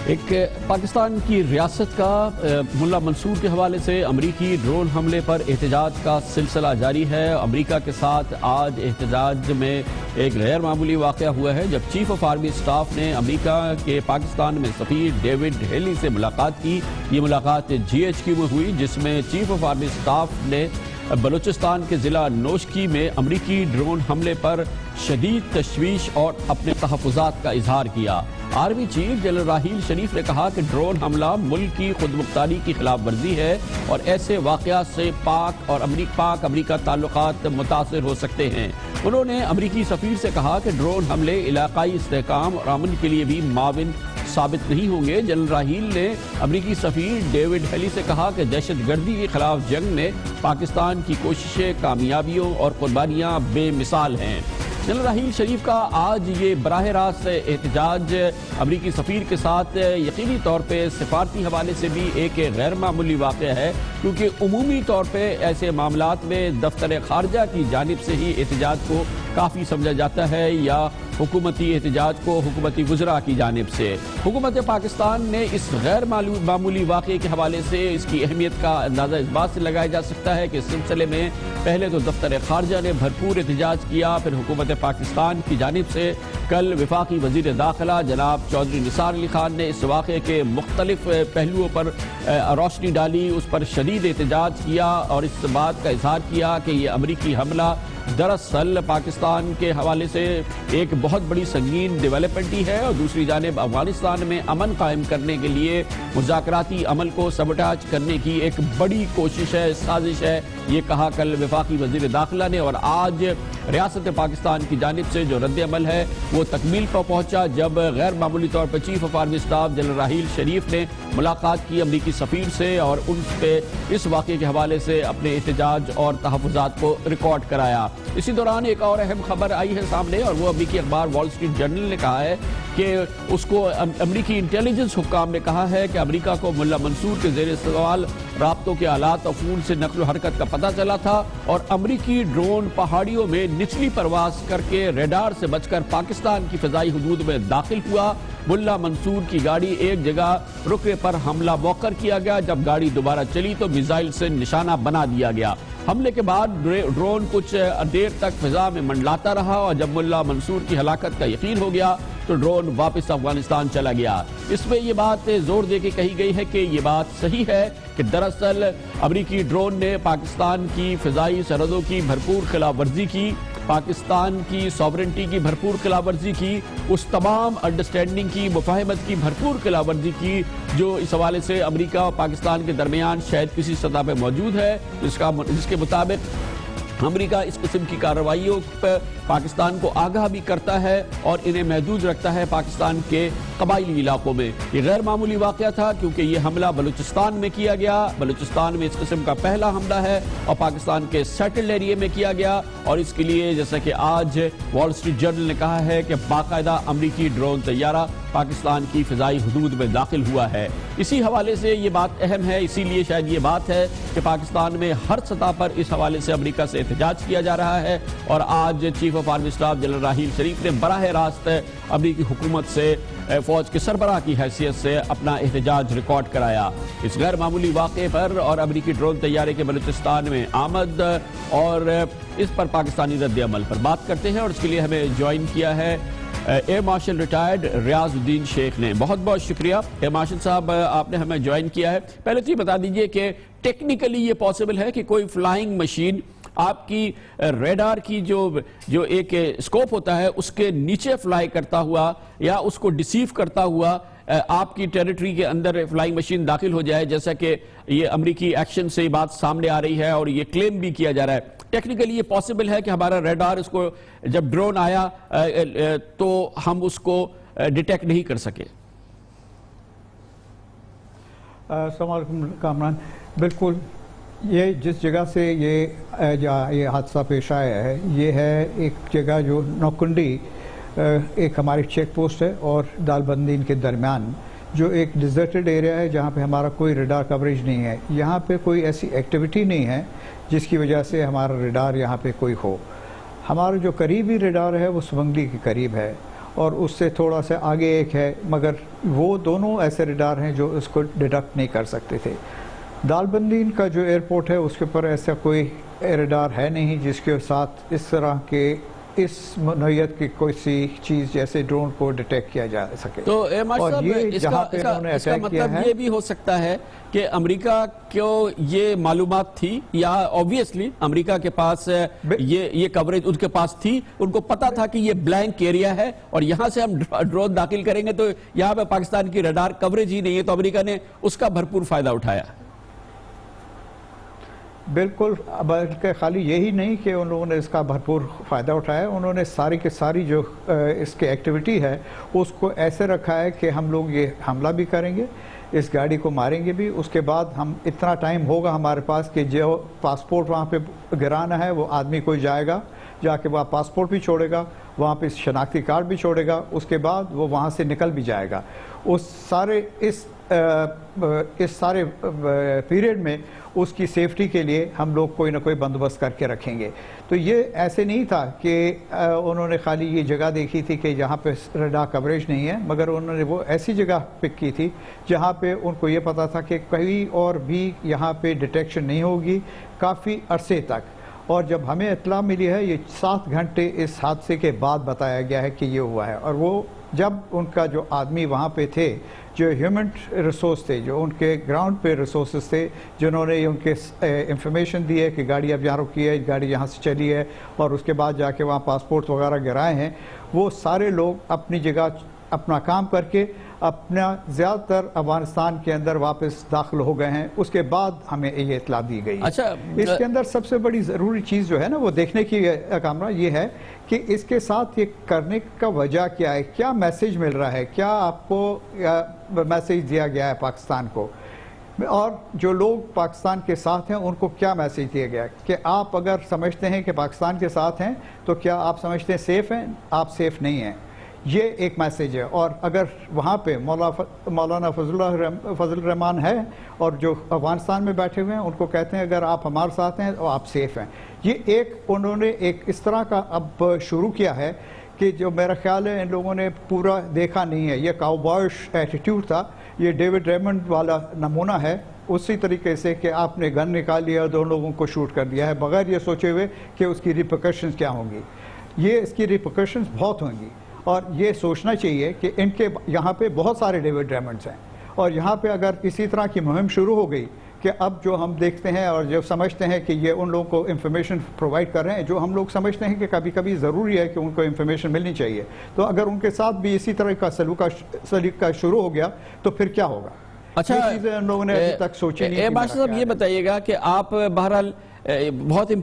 ایک پاکستان کی ریاست کا ملا منصور کے حوالے سے امریکی ڈرون حملے پر احتجاج کا سلسلہ جاری ہے. امریکہ کے ساتھ آج احتجاج میں ایک غیر معمولی واقعہ ہوا ہے جب چیف آف آرمی سٹاف نے امریکہ کے پاکستان میں سفیر ڈیوڈ ہیلی سے ملاقات کی. یہ ملاقات GHQ میں ہوئی جس میں چیف آف آرمی سٹاف نے بلوچستان کے ضلع نوشکی میں امریکی ڈرون حملے پر شدید تشویش اور اپنے تحفظات کا اظہار کیا. Army chief general Raheel Sharif نے کہا کہ ڈرون حملہ ملک کی خود مختاری کی خلاف ورزی ہے اور ایسے واقعات سے پاک امریکہ تعلقات متاثر ہو سکتے ہیں. انہوں نے امریکی سفیر سے کہا کہ ڈرون حملے علاقائی استحکام اور امن کے لیے بھی معاون ثابت نہیں ہوں گے. جنرل راحیل نے امریکی سفیر ڈیوڈ ہیلی سے کہا کہ دہشت گردی کے خلاف جنگ میں پاکستان کی کوششیں, کامیابیوں اور قربانیاں بے مثال ہیں. جنرل راحیل شریف کا آج یہ براہ راست احتجاج امریکی سفیر کے ساتھ یقینی طور پہ سفارتی حوالے سے بھی ایک غیر معمولی واقعہ ہے, کیونکہ عمومی طور پہ ایسے معاملات میں دفتر خارجہ کی جانب سے ہی احتجاج کو کافی سمجھا جاتا ہے یا حکومتی احتجاج کو حکومتی وزراء کی جانب سے. حکومت پاکستان نے اس غیر معمولی واقعے کے حوالے سے اس کی اہمیت کا اندازہ اس بات سے لگایا جا سکتا ہے کہ اس سلسلے میں پہلے تو دفتر خارجہ نے بھرپور احتجاج کیا, پھر حکومت پاکستان کی جانب سے کل وفاقی وزیر داخلہ جناب چودھری نثار علی خان نے اس واقعے کے مختلف پہلوؤں پر روشنی ڈالی, اس پر شدید احتجاج کیا اور اس بات کا اظہار کیا کہ یہ امریکی حملہ دراصل پاکستان کے حوالے سے ایک بہت بڑی سنگین ڈیولپمنٹ ہی ہے اور دوسری جانب افغانستان میں امن قائم کرنے کے لیے مذاکراتی عمل کو سبوٹاج کرنے کی ایک بڑی کوشش ہے, سازش ہے. یہ کہا کل وفاقی وزیر داخلہ نے, اور آج ریاست پاکستان کی جانب سے جو رد عمل ہے وہ تکمیل پر پہنچا جب غیر معمولی طور پر chief of army staff general Raheel Sharif نے ملاقات کی امریکی سفیر سے اور ان پہ اس واقعے کے حوالے سے اپنے احتجاج اور تحفظات کو ریکارڈ کرایا۔ اسی دوران ایک اور اہم خبر آئی ہے سامنے، اور وہ امریکی اخبار وال اسٹریٹ جرنل نے کہا ہے کہ اس کو امریکی انٹیلیجنس حکام نے کہا ہے کہ امریکہ کو ملا منصور کے زیر سوال رابطوں کے آلات اور فون سے نقل و حرکت کا پتہ چلا تھا، اور امریکی ڈرون پہاڑیوں میں نچلی پرواز کر کے ریڈار سے بچ کر پاکستان کی فضائی حدود میں داخل ہوا۔ ملا منصور کی گاڑی ایک جگہ رکے پر حملہ موخر کیا گیا، جب گاڑی دوبارہ چلی تو میزائل سے نشانہ بنا دیا گیا۔ حملے کے بعد ڈرون کچھ دیر تک فضا میں منڈلاتا رہا، اور جب ملا منصور کی ہلاکت کا یقین ہو گیا تو ڈرون واپس افغانستان چلا گیا۔ اس میں یہ بات زور دے کے کہی گئی ہے کہ یہ بات صحیح ہے کہ دراصل امریکی ڈرون نے پاکستان کی فضائی سرحدوں کی بھرپور خلاف ورزی کی، پاکستان کی سوورنٹی کی بھرپور خلاف ورزی کی، اس تمام انڈرسٹینڈنگ کی، مفاہمت کی بھرپور خلاف ورزی کی جو اس حوالے سے امریکہ اور پاکستان کے درمیان شاید کسی سطح پہ موجود ہے، جس کے مطابق امریکہ اس قسم کی کارروائیوں پر پاکستان کو آگاہ بھی کرتا ہے اور انہیں محدود رکھتا ہے پاکستان کے قبائلی علاقوں میں۔ یہ غیر معمولی واقعہ تھا کیونکہ یہ حملہ بلوچستان میں کیا گیا، بلوچستان میں اس قسم کا پہلا حملہ ہے اور پاکستان کے سیٹلڈ ایریے میں کیا گیا، اور اس کے لیے جیسا کہ آج وال اسٹریٹ جرنل نے کہا ہے کہ باقاعدہ امریکی ڈرون طیارہ پاکستان کی فضائی حدود میں داخل ہوا ہے۔ اسی حوالے سے یہ بات اہم ہے، اسی لیے شاید یہ بات ہے کہ پاکستان میں ہر سطح پر اس حوالے سے امریکہ سے احتجاج کیا جا رہا ہے، اور آج chief of army staff general Raheel Sharif نے براہ راست امریکی حکومت سے فوج کے سربراہ کی حیثیت سے اپنا احتجاج ریکارڈ کرایا اس غیر معمولی واقعے پر، اور امریکی ڈرون طیارے کے بلوچستان میں آمد اور اس پر پاکستانی رد عمل پر بات کرتے ہیں، اور اس کے لیے ہمیں جوائن کیا ہے air marshal retired Riazuddin شیخ نے۔ بہت بہت شکریہ ایئر مارشل صاحب، آپ نے ہمیں جوائن کیا ہے۔ پہلے تو یہ بتا دیجئے کہ ٹیکنیکلی یہ پاسبل ہے کہ کوئی فلائنگ مشین آپ کی ریڈار کی جو ایک اسکوپ ہوتا ہے اس کے نیچے فلائی کرتا ہوا یا اس کو ڈیسیو کرتا ہوا آپ کی ٹیریٹری کے اندر فلائنگ مشین داخل ہو جائے، جیسا کہ یہ امریکی ایکشن سے یہ بات سامنے آ رہی ہے اور یہ کلیم بھی کیا جا رہا ہے۔ ٹیکنیکلی یہ پاسبل ہے کہ ہمارا ریڈار اس کو جب ڈرون آیا تو ہم اس کو ڈیٹیکٹ نہیں کر سکے؟ السلام علیکم کامران، بالکل یہ جس جگہ سے یہ حادثہ پیش آیا ہے یہ ہے ایک جگہ جو نوکنڈی ایک ہماری چیک پوسٹ ہے اور دال بندین کے درمیان، جو ایک ڈیزرٹڈ ایریا ہے جہاں پہ ہمارا کوئی ریڈار کوریج نہیں ہے۔ یہاں پہ کوئی ایسی ایکٹیویٹی نہیں ہے جس کی وجہ سے ہمارا ریڈار یہاں پہ کوئی ہو۔ ہمارا جو قریبی ریڈار ہے وہ سبنگلی کے قریب ہے اور اس سے تھوڑا سا آگے ایک ہے، مگر وہ دونوں ایسے ریڈار ہیں جو اس کو ڈیٹیکٹ نہیں کر سکتے تھے۔ دال بندین کا جو ایئرپورٹ ہے اس کے اوپر ایسا کوئی ریڈار ہے نہیں جس کے ساتھ اس طرح کے اس نوعیت کی کوئی سی چیز جیسے ڈرون کو ڈیٹیکٹ کیا جا سکے۔ تو اس کا مطلب یہ بھی ہو سکتا ہے کہ امریکہ کو یہ معلومات تھی، یا آبویسلی امریکہ کے پاس یہ کوریج ان کے پاس تھی، ان کو پتا تھا کہ یہ بلینک ایریا ہے اور یہاں سے ہم ڈرون داخل کریں گے تو یہاں پہ پاکستان کی ریڈار کوریج ہی نہیں ہے، تو امریکہ نے اس کا بھرپور فائدہ اٹھایا۔ بالکل، بلکہ خالی یہی نہیں کہ ان لوگوں نے اس کا بھرپور فائدہ اٹھایا، انہوں نے ساری کے ساری جو اس کی ایکٹیویٹی ہے اس کو ایسے رکھا ہے کہ ہم لوگ یہ حملہ بھی کریں گے، اس گاڑی کو ماریں گے بھی، اس کے بعد ہم اتنا ٹائم ہوگا ہمارے پاس کہ جو پاسپورٹ وہاں پہ گرانا ہے وہ آدمی کوئی جائے گا، جا کے وہاں پاسپورٹ بھی چھوڑے گا، وہاں پہ شناختی کارڈ بھی چھوڑے گا، اس کے بعد وہ وہاں سے نکل بھی جائے گا۔ اس سارے پیریڈ میں اس کی سیفٹی کے لیے ہم لوگ کوئی نہ کوئی بندوبست کر کے رکھیں گے۔ تو یہ ایسے نہیں تھا کہ انہوں نے خالی یہ جگہ دیکھی تھی کہ جہاں پہ ریڈار کوریج نہیں ہے، مگر انہوں نے وہ ایسی جگہ پک کی تھی جہاں پہ ان کو یہ پتا تھا کہ کہیں اور بھی یہاں پہ ڈیٹیکشن نہیں ہوگی کافی عرصے تک۔ اور جب ہمیں اطلاع ملی ہے یہ 7 گھنٹے اس حادثے کے بعد بتایا گیا ہے کہ یہ ہوا ہے، اور وہ جب ان کا جو آدمی وہاں پہ تھے، جو ہیومن ریسورس تھے، جو ان کے گراؤنڈ پہ ریسورسز تھے، جنہوں نے ان کے انفارمیشن دی ہے کہ گاڑی اب یہاں رکی ہے، گاڑی یہاں سے چلی ہے، اور اس کے بعد جا کے وہاں پاسپورٹ وغیرہ گرائے ہیں، وہ سارے لوگ اپنی جگہ اپنا کام کر کے اپنا زیادہ تر افغانستان کے اندر واپس داخل ہو گئے ہیں. اس کے بعد ہمیں یہ اطلاع دی گئی. اچھا اس کے اندر سب سے بڑی ضروری چیز جو ہے نا وہ دیکھنے کی کامران یہ ہے کہ اس کے ساتھ یہ کرنے کا وجہ کیا ہے, کیا میسیج مل رہا ہے, کیا آپ کو میسیج دیا گیا ہے پاکستان کو, اور جو لوگ پاکستان کے ساتھ ہیں ان کو کیا میسیج دیا گیا ہے کہ آپ اگر سمجھتے ہیں کہ پاکستان کے ساتھ ہیں تو کیا آپ سمجھتے ہیں سیف ہیں, آپ سیف نہیں ہیں. یہ ایک میسیج ہے. اور اگر وہاں پہ مولانا فضل الرحمان ہے اور جو افغانستان میں بیٹھے ہوئے ہیں ان کو کہتے ہیں اگر آپ ہمارے ساتھ ہیں تو آپ سیف ہیں. یہ انہوں نے ایک اس طرح کا اب شروع کیا ہے کہ جو میرا خیال ہے ان لوگوں نے پورا دیکھا نہیں ہے. یہ کاؤبوائش ایٹیٹیوڈ تھا, یہ ڈیوڈ ریمنڈ والا نمونہ ہے. اسی طریقے سے کہ آپ نے گن نکال لیا اور دو لوگوں کو شوٹ کر دیا ہے بغیر یہ سوچے ہوئے کہ اس کی ریپرکشنز کیا ہوں گی. یہ اس کی ریپرکشنز بہت ہوں گی اور یہ سوچنا چاہیے کہ ان کے یہاں پہ بہت سارے ڈیوڈ ریمنڈز ہیں اور یہاں پہ اگر اسی طرح کی مہم شروع ہو گئی کہ اب جو ہم دیکھتے ہیں اور جو سمجھتے ہیں کہ یہ ان لوگوں کو انفارمیشن پرووائڈ کر رہے ہیں, جو ہم لوگ سمجھتے ہیں کہ کبھی کبھی ضروری ہے کہ ان کو انفارمیشن ملنی چاہیے, تو اگر ان کے ساتھ بھی اسی طرح کا سلیقہ شروع ہو گیا تو پھر کیا ہوگا. اچھا, یہ چیزیں ان لوگوں نے ابھی تک سوچی نہیں. بادشاہ صاحب یہ بتائیے گا کہ آپ بہرحال بہت ہی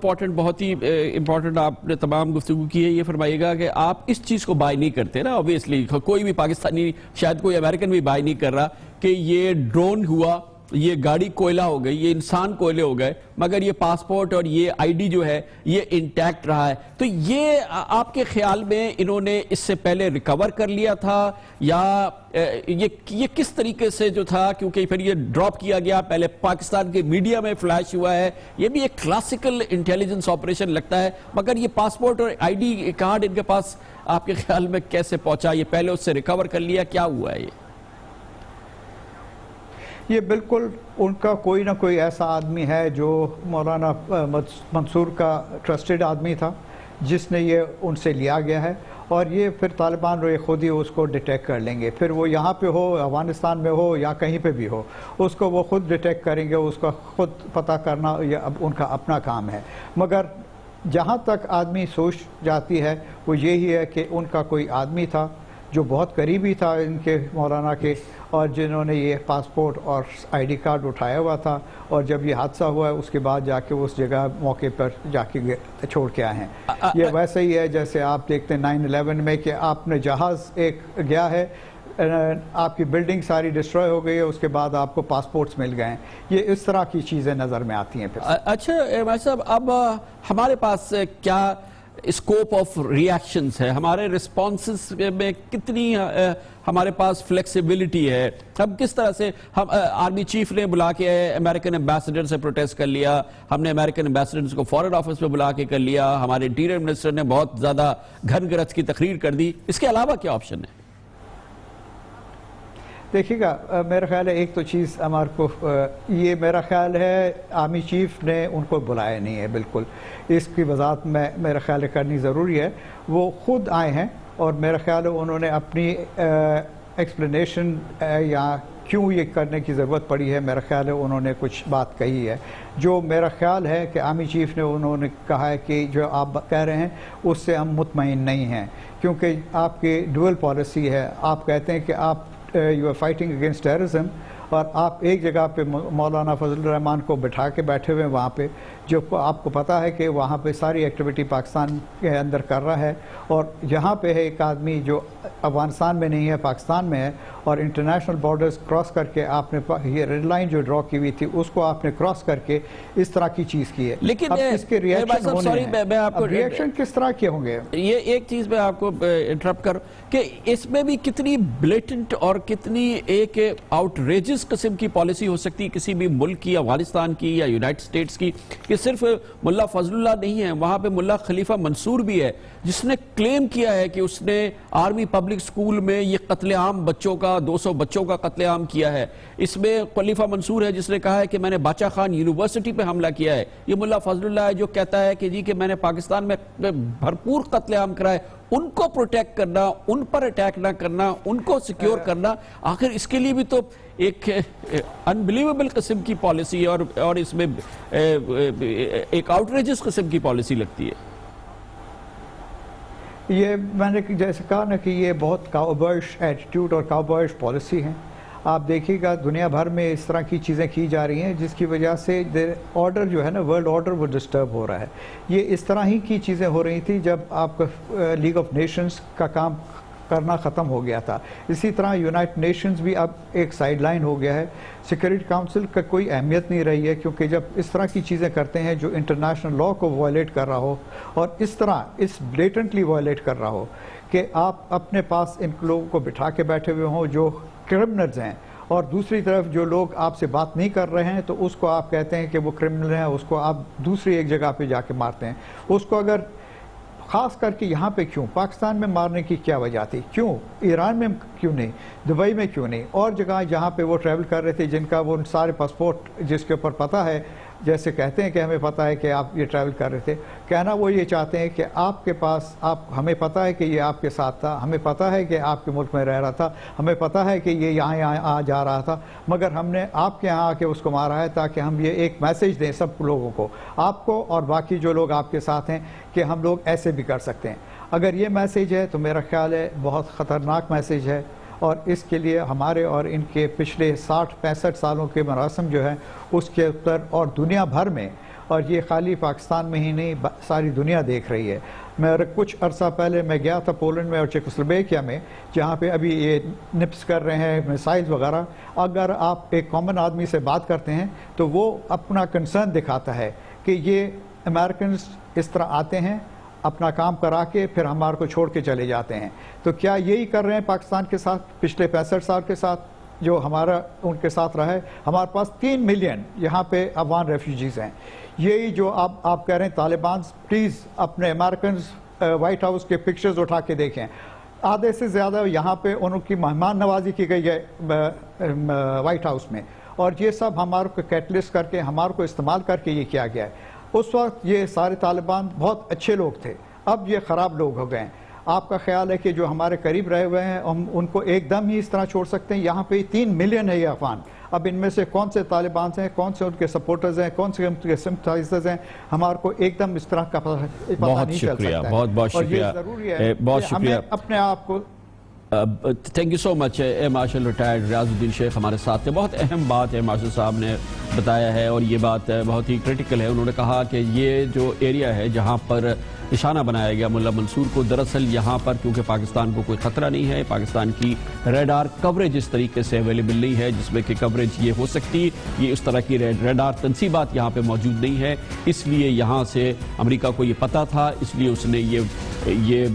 امپورٹنٹ آپ نے تمام گفتگو کی ہے, یہ فرمائیے گا کہ آپ اس چیز کو بائی نہیں کرتے نا. obviously کوئی بھی پاکستانی, شاید کوئی امریکن بھی بائی نہیں کر رہا کہ یہ ڈرون ہوا, یہ گاڑی کوئلہ ہو گئی, یہ انسان کوئلے ہو گئے, مگر یہ پاسپورٹ اور یہ آئی ڈی جو ہے یہ انٹیکٹ رہا ہے. تو یہ آپ کے خیال میں انہوں نے اس سے پہلے ریکور کر لیا تھا یا یہ کس طریقے سے جو تھا, کیونکہ پھر یہ ڈراپ کیا گیا, پہلے پاکستان کے میڈیا میں فلیش ہوا ہے, یہ بھی ایک کلاسیکل انٹیلیجنس آپریشن لگتا ہے, مگر یہ پاسپورٹ اور آئی ڈی کارڈ ان کے پاس آپ کے خیال میں کیسے پہنچا, یہ پہلے اس سے ریکور کر لیا, کیا ہوا ہے؟ یہ بالکل ان کا کوئی نہ کوئی ایسا آدمی ہے جو مولانا منصور کا ٹرسٹڈ آدمی تھا جس نے یہ ان سے لیا گیا ہے, اور یہ پھر طالبان خود ہی اس کو ڈیٹیکٹ کر لیں گے. پھر وہ یہاں پہ ہو, افغانستان میں ہو یا کہیں پہ بھی ہو, اس کو وہ خود ڈیٹیکٹ کریں گے, اس کا خود پتہ کرنا یہ اب ان کا اپنا کام ہے. مگر جہاں تک آدمی سوچ جاتی ہے وہ یہی ہے کہ ان کا کوئی آدمی تھا جو بہت قریبی تھا ان کے مولانا کے, اور جنہوں نے یہ پاسپورٹ اور آئی ڈی کارڈ اٹھایا ہوا تھا, اور جب یہ حادثہ ہوا ہے اس کے بعد جا کے اس جگہ موقع پر جا کے چھوڑ کے آئے ہیں. یہ ویسے ہی ہے جیسے آپ دیکھتے ہیں 9/11 میں کہ آپ نے جہاز ایک گیا ہے, آپ کی بلڈنگ ساری ڈسٹروائے ہو گئی ہے, اس کے بعد آپ کو پاسپورٹس مل گئے ہیں. یہ اس طرح کی چیزیں نظر میں آتی ہیں. پھر اچھا بھائی صاحب, اب ہمارے پاس کیا اسکوپ آف ریاکشنز ہے, ہمارے ریسپانسز میں کتنی ہمارے پاس فلیکسیبلٹی ہے, ہم کس طرح سے, ہم آرمی چیف نے بلا کے امریکن ایمبیسڈر سے پروٹیسٹ کر لیا, ہم نے امریکن ایمبیسڈرز کو فورن آفس میں بلا کے کر لیا, ہمارے انٹیریئر منسٹر نے بہت زیادہ گھن گرج کی تقریر کر دی, اس کے علاوہ کیا آپشن ہے؟ دیکھیے گا, میرا خیال ہے ایک تو چیز ہمارے کو یہ میرا خیال ہے آرمی چیف نے ان کو بلایا نہیں ہے. بالکل اس کی وضاحت میں میرا خیال ہے کرنی ضروری ہے. وہ خود آئے ہیں اور میرا خیال ہے انہوں نے اپنی ایکسپلینیشن یا کیوں یہ کرنے کی ضرورت پڑی ہے, میرا خیال ہے انہوں نے کچھ بات کہی ہے جو میرا خیال ہے کہ آرمی چیف نے انہوں نے کہا ہے کہ جو آپ کہہ رہے ہیں اس سے ہم مطمئن نہیں ہیں, کیونکہ آپ کی ڈوئل پالیسی ہے. آپ کہتے ہیں کہ آپ you are fighting against terrorism, اور آپ ایک جگہ پہ مولانا فضل الرحمان کو بٹھا کے بیٹھے ہوئے وہاں پہ, جو آپ کو پتہ ہے کہ وہاں پہ ساری ایکٹیویٹی پاکستان کے اندر کر رہا ہے, اور یہاں پہ ہے ایک آدمی جو افغانستان میں نہیں ہے پاکستان میں ہے, اور انٹرنیشنل بارڈرز کراس کر کے آپ نے یہ ریڈ لائن جو ڈرا کی ہوئی تھی اس کو آپ نے کراس کر کے اس طرح کی چیز کی ہے. لیکن اس کے ریئیکشن کس طرح کے ہوں گے؟ یہ ایک چیز میں آپ کو انٹرپٹ کر کہ اس میں بھی کتنی بلیٹنٹ اور کتنی ایک آؤٹ ریجس قسم کی پالیسی ہو سکتی ہے کسی بھی ملک کی, افغانستان کی یا یونائٹڈ اسٹیٹس کی, کہ صرف ملا فضل اللہ نہیں ہے, وہاں پہ ملا خلیفہ منصور بھی ہے جس نے کلیم کیا ہے کہ اس نے آرمی پبلک سکول میں یہ قتل عام بچوں کا 200 بچوں کا قتل عام کیا ہے. اس میں خلیفہ منصور ہے جس نے کہا ہے کہ میں نے باچا خان یونیورسٹی پہ حملہ کیا ہے. یہ ملا فضل اللہ ہے جو کہتا ہے کہ جی کہ میں نے پاکستان میں بھرپور قتل عام کرا ہے. ان کو پروٹیکٹ کرنا, ان پر اٹیک نہ کرنا, ان کو سیکیور کرنا, آخر اس کے لیے بھی تو ایک انبلیویبل قسم کی پالیسی ہے اور اس میں ایک آؤٹریجس قسم کی پالیسی لگتی ہے. یہ میں نے جیسے کہا نا کہ یہ بہت کاؤبوئش ایٹیٹیوڈ اور کاؤبوئش پالیسی ہیں. آپ دیکھیے گا دنیا بھر میں اس طرح کی چیزیں کی جا رہی ہیں جس کی وجہ سے آرڈر جو ہے نا ورلڈ آرڈر وہ ڈسٹرب ہو رہا ہے. یہ اس طرح ہی کی چیزیں ہو رہی تھیں جب آپ کا لیگ آف نیشنز کا کام کرنا ختم ہو گیا تھا. اسی طرح یونائٹڈ نیشنز بھی اب ایک سائیڈ لائن ہو گیا ہے. سیکورٹی کاؤنسل کا کوئی اہمیت نہیں رہی ہے کیونکہ جب اس طرح کی چیزیں کرتے ہیں جو انٹرنیشنل لاء کو وائلیٹ کر رہا ہو اور اس طرح اس بلیٹنٹلی وائلیٹ کر رہا ہو کہ آپ اپنے پاس ان لوگوں کو بٹھا کے بیٹھے ہوئے ہوں جو کرمنلز ہیں اور دوسری طرف جو لوگ آپ سے بات نہیں کر رہے ہیں تو اس کو آپ کہتے ہیں کہ وہ کرمنل ہیں, اس کو آپ دوسری ایک جگہ پہ جا کے مارتے ہیں. اس کو اگر خاص کر کے یہاں پہ کیوں پاکستان میں مارنے کی کیا وجہ تھی, کیوں ایران میں کیوں نہیں, دبئی میں کیوں نہیں, اور جگہ جہاں پہ وہ ٹریول کر رہے تھے جن کا وہ سارے پاسپورٹ جس کے اوپر پتہ ہے, جیسے کہتے ہیں کہ ہمیں پتہ ہے کہ آپ یہ ٹریول کر رہے تھے, کہنا وہ یہ چاہتے ہیں کہ آپ کے پاس ہمیں پتہ ہے کہ یہ آپ کے ساتھ تھا, ہمیں پتہ ہے کہ آپ کے ملک میں رہ رہا تھا, ہمیں پتہ ہے کہ یہ یہاں آ جا رہا تھا, مگر ہم نے آپ کے یہاں آ کے اس کو مارا ہے تاکہ ہم یہ ایک میسیج دیں سب لوگوں کو, آپ کو اور باقی جو لوگ آپ کے ساتھ ہیں, کہ ہم لوگ ایسے بھی کر سکتے ہیں. اگر یہ میسیج ہے تو میرا خیال ہے بہت خطرناک میسیج ہے, اور اس کے لیے ہمارے اور ان کے پچھلے 60-65 سالوں کے مراسم جو ہیں اس کے اوپر اور دنیا بھر میں, اور یہ خالی پاکستان میں ہی نہیں ساری دنیا دیکھ رہی ہے. میں کچھ عرصہ پہلے میں گیا تھا پولینڈ میں اور چیکوسلوواکیا میں جہاں پہ ابھی یہ نپس کر رہے ہیں میسائلز وغیرہ. اگر آپ ایک کامن آدمی سے بات کرتے ہیں تو وہ اپنا کنسرن دکھاتا ہے کہ یہ امریکنز اس طرح آتے ہیں اپنا کام کرا کے پھر ہمارے کو چھوڑ کے چلے جاتے ہیں. تو کیا یہی کر رہے ہیں پاکستان کے ساتھ پچھلے 65 سال کے ساتھ جو ہمارا ان کے ساتھ رہا ہے؟ ہمارے پاس 3 ملین یہاں پہ افغان ریفیوجیز ہیں. یہی جو آپ کہہ رہے ہیں طالبان, پلیز اپنے امریکنز وائٹ ہاؤس کے پکچرز اٹھا کے دیکھیں, آدھے سے زیادہ یہاں پہ ان کی مہمان نوازی کی گئی ہے وائٹ ہاؤس میں, اور یہ سب ہمارے کو کیٹلسٹ کر کے ہمارے کو استعمال کر کے یہ کیا گیا ہے. اس وقت یہ سارے طالبان بہت اچھے لوگ تھے, اب یہ خراب لوگ ہو گئے ہیں. آپ کا خیال ہے کہ جو ہمارے قریب رہے ہوئے ہیں ہم ان کو ایک دم ہی اس طرح چھوڑ سکتے ہیں؟ یہاں پہ 3 ملین ہے یہ افغان. اب ان میں سے کون سے طالبان ہیں, کون سے ان کے سپورٹرز ہیں, کون سے ان کے سمپتھائزرز ہیں, ہمارے کو ایک دم اس طرح کا پتہ نہیں چل سکتا ہے. بہت اور شکریہ, یہ ضروری ہے بہت کہ ہمیں شکریہ. اپنے آپ کو thank you so much. Marshal retired Riazuddin Sheikh ہمارے ساتھ تھے. بہت اہم بات ہے مارشل صاحب نے بتایا ہے, اور یہ بات بہت ہی کریٹیکل ہے. انہوں نے کہا کہ یہ جو ایریا ہے جہاں پر نشانہ بنایا گیا ملا منصور کو, دراصل یہاں پر کیونکہ پاکستان کو کوئی خطرہ نہیں ہے, پاکستان کی ریڈار کوریج اس طریقے سے اویلیبل نہیں ہے جس میں کہ کوریج یہ ہو سکتی, یہ اس طرح کی ریڈار تنصیبات یہاں پہ موجود نہیں ہے. اس لیے یہاں سے امریکہ کو یہ پتہ تھا, اس لیے اس نے یہ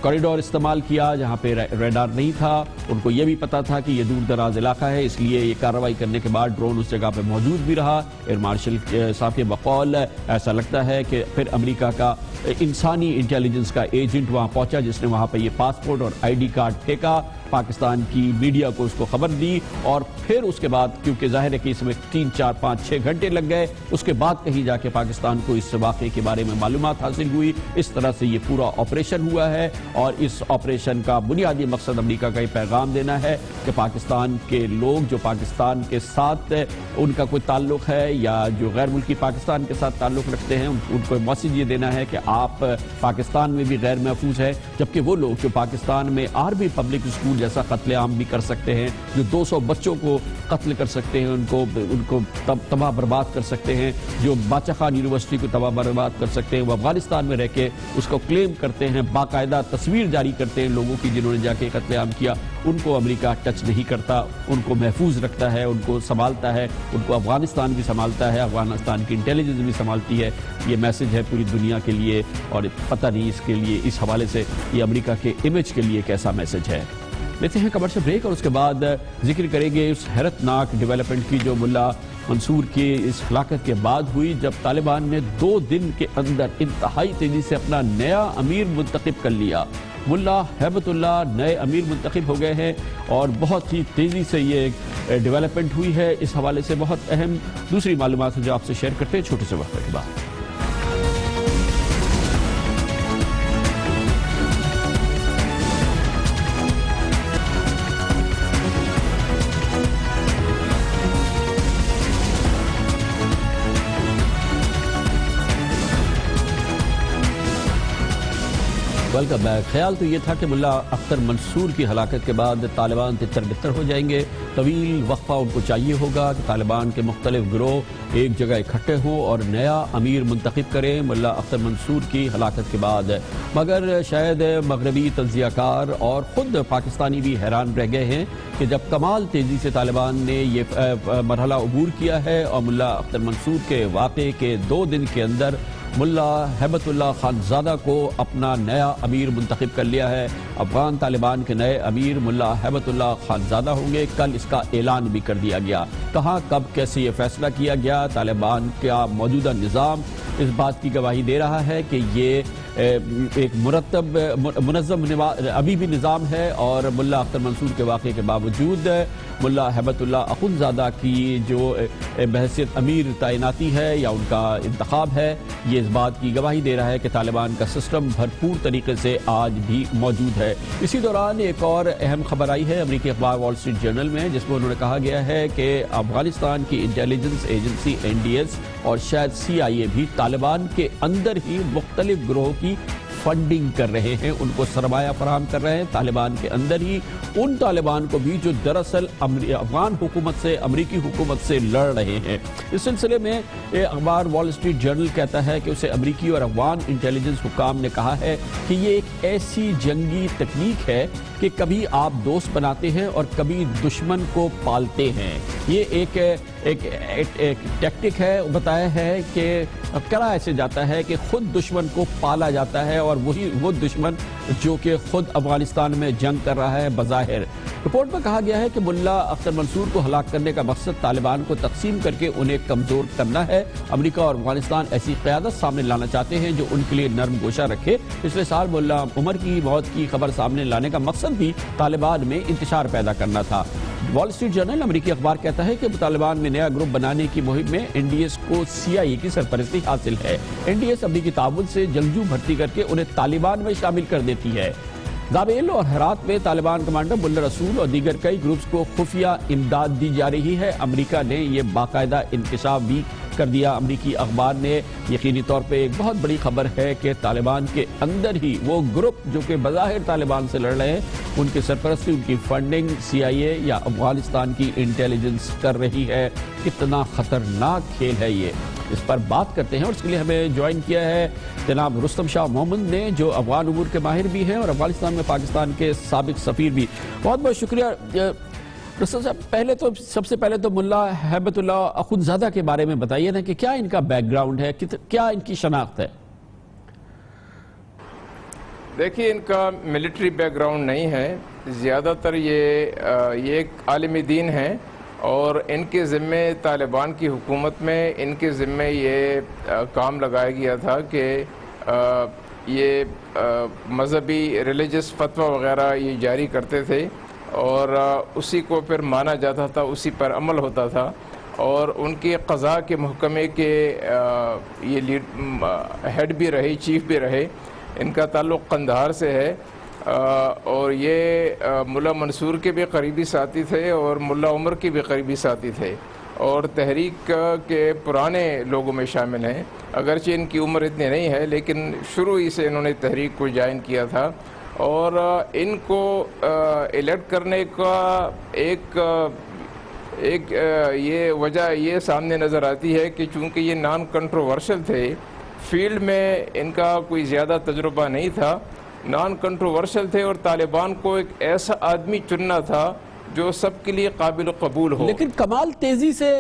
کوریڈور استعمال کیا جہاں پہ ریڈار نہیں تھا. ان کو یہ بھی پتا تھا کہ یہ دور دراز علاقہ ہے, اس لیے یہ کارروائی کرنے کے بعد ڈرون اس جگہ پہ موجود بھی رہا. ایئر مارشل صاحب کے بقول ایسا لگتا ہے کہ پھر امریکہ کا انسانی انٹیلیجنس کا ایجنٹ وہاں پہنچا جس نے وہاں پہ یہ پاسپورٹ اور آئی ڈی کارڈ پھینکا, پاکستان کی میڈیا کو اس کو خبر دی, اور پھر اس کے بعد کیونکہ ظاہر ہے کہ اس میں 3, 4, 5, 6 گھنٹے لگ گئے, اس کے بعد کہیں جا کے پاکستان کو اس واقعے کے بارے میں معلومات حاصل ہوئی. اس طرح سے یہ پورا آپریشن ہوا ہے, اور اس آپریشن کا بنیادی مقصد امریکہ کا یہ پیغام دینا ہے کہ پاکستان کے لوگ جو پاکستان کے ساتھ ان کا کوئی تعلق ہے یا جو غیر ملکی پاکستان کے ساتھ تعلق رکھتے ہیں, ان کو میسیج یہ دینا ہے کہ آپ پاکستان میں بھی غیر محفوظ ہے, جبکہ وہ لوگ جو پاکستان میں عربی پبلک اسکول جیسا قتل عام بھی کر سکتے ہیں, جو 200 بچوں کو قتل کر سکتے ہیں, ان کو تباہ برباد کر سکتے ہیں, جو باچا خان یونیورسٹی کو تباہ برباد کر سکتے ہیں, وہ افغانستان میں رہ کے اس کو کلیم کرتے ہیں, باقاعدہ تصویر جاری کرتے ہیں لوگوں کی جنہوں نے جا کے قتل عام کیا. ان کو امریکہ ٹچ نہیں کرتا, ان کو محفوظ رکھتا ہے, ان کو سنبھالتا ہے, ان کو افغانستان بھی سنبھالتا ہے, افغانستان کی انٹیلیجنس بھی سنبھالتی ہے. یہ میسج ہے پوری دنیا کے لیے, اور پتہ نہیں اس کے لیے اس حوالے سے یہ امریکہ کے امیج کے لیے کیسا میسج ہے. لیتے ہیں کمرشل بریک, اور اس کے بعد ذکر کریں گے اس حیرت ناک ڈیولپمنٹ کی جو ملا منصور کی اس ہلاکت کے بعد ہوئی, جب طالبان نے 2 دن کے اندر انتہائی تیزی سے اپنا نیا امیر منتخب کر لیا. ملا ہیبت اللہ نئے امیر منتخب ہو گئے ہیں, اور بہت ہی تیزی سے یہ ڈیولپمنٹ ہوئی ہے. اس حوالے سے بہت اہم دوسری معلومات جو آپ سے شیئر کرتے ہیں چھوٹے سے وقفے کے بعد. Welcome back. خیال تو یہ تھا کہ ملا اختر منصور کی ہلاکت کے بعد طالبان تتر بتر ہو جائیں گے. طویل وقفہ ان کو چاہیے ہوگا کہ طالبان کے مختلف گروہ ایک جگہ اکٹھے ہوں اور نیا امیر منتخب کریں ملا اختر منصور کی ہلاکت کے بعد. مگر شاید مغربی تجزیہ کار اور خود پاکستانی بھی حیران رہ گئے ہیں کہ جب کمال تیزی سے طالبان نے یہ مرحلہ عبور کیا ہے اور ملا اختر منصور کے واقعے کے 2 دن کے اندر ملا ہیبت اللہ خانزادہ کو اپنا نیا امیر منتخب کر لیا ہے. افغان طالبان کے نئے امیر ملا ہیبت اللہ خانزادہ ہوں گے. کل اس کا اعلان بھی کر دیا گیا. کہاں کب کیسے یہ فیصلہ کیا گیا؟ طالبان کا موجودہ نظام اس بات کی گواہی دے رہا ہے کہ یہ ایک مرتب منظم ابھی بھی نظام ہے اور ملا اختر منصور کے واقعے کے باوجود ملا ہیبت اللہ اخندزادہ کی جو بحیثیت امیر تعیناتی ہے یا ان کا انتخاب ہے یہ اس بات کی گواہی دے رہا ہے کہ طالبان کا سسٹم بھرپور طریقے سے آج بھی موجود ہے. اسی دوران ایک اور اہم خبر آئی ہے امریکی اخبار وال اسٹریٹ جرنل میں جس میں انہوں نے کہا گیا ہے کہ افغانستان کی انٹیلیجنس ایجنسی NDS اور شاید CIA بھی طالبان کے اندر ہی مختلف گروہوں کی فنڈنگ کر رہے ہیں, ان کو سرمایہ فراہم کر رہے ہیں طالبان کے اندر ہی, ان طالبان کو بھی جو دراصل افغان حکومت سے امریکی حکومت سے لڑ رہے ہیں. اس سلسلے میں اخبار وال اسٹریٹ جرنل کہتا ہے کہ اسے امریکی اور افغان انٹیلیجنس حکام نے کہا ہے کہ یہ ایک ایسی جنگی تکنیک ہے کہ کبھی آپ دوست بناتے ہیں اور کبھی دشمن کو پالتے ہیں. یہ ایک ٹیکٹک ہے, بتایا ہے کہ کرا ایسے جاتا ہے کہ خود دشمن کو پالا جاتا ہے اور وہ دشمن جو کہ خود افغانستان میں جنگ کر رہا ہے بظاہر. رپورٹ میں کہا گیا ہے کہ ملا اختر منصور کو ہلاک کرنے کا مقصد طالبان کو تقسیم کر کے انہیں کمزور کرنا ہے. امریکہ اور افغانستان ایسی قیادت سامنے لانا چاہتے ہیں جو ان کے لیے نرم گوشہ رکھے. پچھلے سال ملا عمر کی موت کی خبر سامنے لانے کا مقصد بھی طالبان میں انتشار پیدا کرنا تھا. وال اسٹریٹ جرنل امریکی اخبار کہتا ہے کہ طالبان میں نیا گروپ بنانے کی مہم میں NDS کو CIA کی سرپرستی حاصل ہے. NDS امریکی تعاون سے جنگجو بھرتی کر کے انہیں طالبان میں شامل کر دیتی ہے. زابیل اور ہرات میں طالبان کمانڈر ملا رسول اور دیگر کئی گروپس کو خفیہ امداد دی جا رہی ہے. امریکہ نے یہ باقاعدہ انکشاف بھی کر دیا. امریکی اخبار نے یقینی طور پہ ایک بہت بڑی خبر ہے کہ طالبان کے اندر ہی وہ گروپ جو کہ بظاہر طالبان سے لڑ رہے ہیں ان کی سرپرستی ان کی فنڈنگ CIA یا افغانستان کی انٹیلیجنس کر رہی ہے. کتنا خطرناک کھیل ہے یہ, اس پر بات کرتے ہیں اور اس کے لیے ہمیں جوائن کیا ہے جناب رستم شاہ محمد نے جو افغان امور کے ماہر بھی ہیں اور افغانستان میں پاکستان کے سابق سفیر بھی. بہت بہت شکریہ رستم صاحب. سب سے پہلے تو ملا ہیبت اللہ اخندزادہ کے بارے میں بتائیے نا کہ کیا ان کا بیک گراؤنڈ ہے, کیا ان کی شناخت ہے؟ دیکھیے ان کا ملٹری بیک گراؤنڈ نہیں ہے, زیادہ تر یہ ایک عالم دین ہیں اور ان کے ذمے طالبان کی حکومت میں ان کے ذمے یہ کام لگایا گیا تھا کہ یہ مذہبی ریلیجس فتویٰ وغیرہ یہ جاری کرتے تھے اور اسی کو پھر مانا جاتا تھا, اسی پر عمل ہوتا تھا. اور ان کے قضاء کے محکمے کے یہ ہیڈ بھی رہے, چیف بھی رہے. ان کا تعلق قندھار سے ہے اور یہ ملا منصور کے بھی قریبی ساتھی تھے اور ملا عمر کے بھی قریبی ساتھی تھے اور تحریک کے پرانے لوگوں میں شامل ہیں. اگرچہ ان کی عمر اتنی نہیں ہے لیکن شروع ہی سے انہوں نے تحریک کو جوائن کیا تھا. اور ان کو الیکٹ کرنے کا ایک یہ وجہ یہ سامنے نظر آتی ہے کہ چونکہ یہ نان کنٹروورشل تھے, فیلڈ میں ان کا کوئی زیادہ تجربہ نہیں تھا, نان کنٹروورشل تھے اور طالبان کو ایک ایسا آدمی چننا تھا جو سب کے لیے قابل قبول ہو. لیکن کمال تیزی سے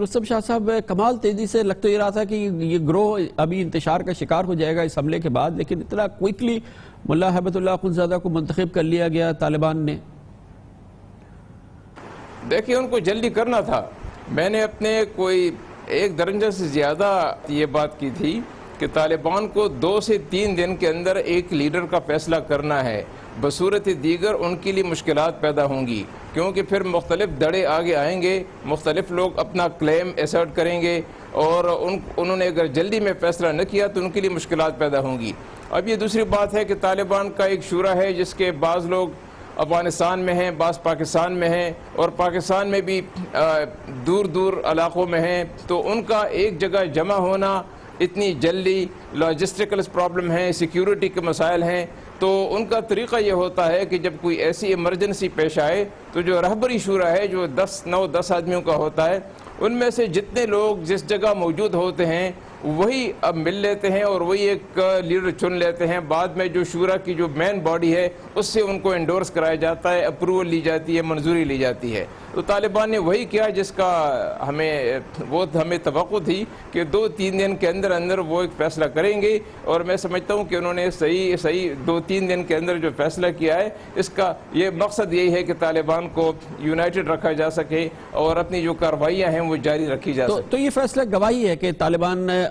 رستم شاہ صاحب کمال تیزی سے لگ تو یہ رہا تھا کہ یہ گروہ ابھی انتشار کا شکار ہو جائے گا اس حملے کے بعد, لیکن اتنا کوئکلی ملا ہیبت اللہ اخندزادہ کو منتخب کر لیا گیا طالبان نے. دیکھیں ان کو جلدی کرنا تھا. میں نے اپنے کوئی 1 درجہ سے زیادہ یہ بات کی تھی کہ طالبان کو 2 سے 3 دن کے اندر ایک لیڈر کا فیصلہ کرنا ہے, بصورت دیگر ان کے لیے مشکلات پیدا ہوں گی کیونکہ پھر مختلف دڑے آگے آئیں گے, مختلف لوگ اپنا کلیم ایسرٹ کریں گے اور انہوں نے اگر جلدی میں فیصلہ نہ کیا تو ان کے لیے مشکلات پیدا ہوں گی. اب یہ دوسری بات ہے کہ طالبان کا ایک شورا ہے جس کے بعض لوگ افغانستان میں ہیں, بعض پاکستان میں ہیں اور پاکستان میں بھی دور دور علاقوں میں ہیں, تو ان کا ایک جگہ جمع ہونا اتنی جلدی لاجسٹیکل پرابلم ہیں, سیکیورٹی کے مسائل ہیں, تو ان کا طریقہ یہ ہوتا ہے کہ جب کوئی ایسی ایمرجنسی پیش آئے تو جو رہبری شورا ہے جو 9-10 آدمیوں کا ہوتا ہے، ان میں سے جتنے لوگ جس جگہ موجود ہوتے ہیں وہی اب مل لیتے ہیں اور وہی ایک لیڈر چن لیتے ہیں. بعد میں جو شورا کی جو مین باڈی ہے اس سے ان کو انڈورس کرایا جاتا ہے، اپروول لی جاتی ہے، منظوری لی جاتی ہے. تو طالبان نے وہی کیا جس کا ہمیں توقع تھی کہ 2-3 دن کے اندر وہ ایک فیصلہ کریں گے، اور میں سمجھتا ہوں کہ انہوں نے صحیح 2-3 دن کے اندر جو فیصلہ کیا ہے اس کا یہ مقصد یہی ہے کہ طالبان کو یونائٹڈ رکھا جا سکے اور اپنی جو کارروائیاں ہیں وہ جاری رکھی جا سکے. تو یہ فیصلہ گواہی ہے کہ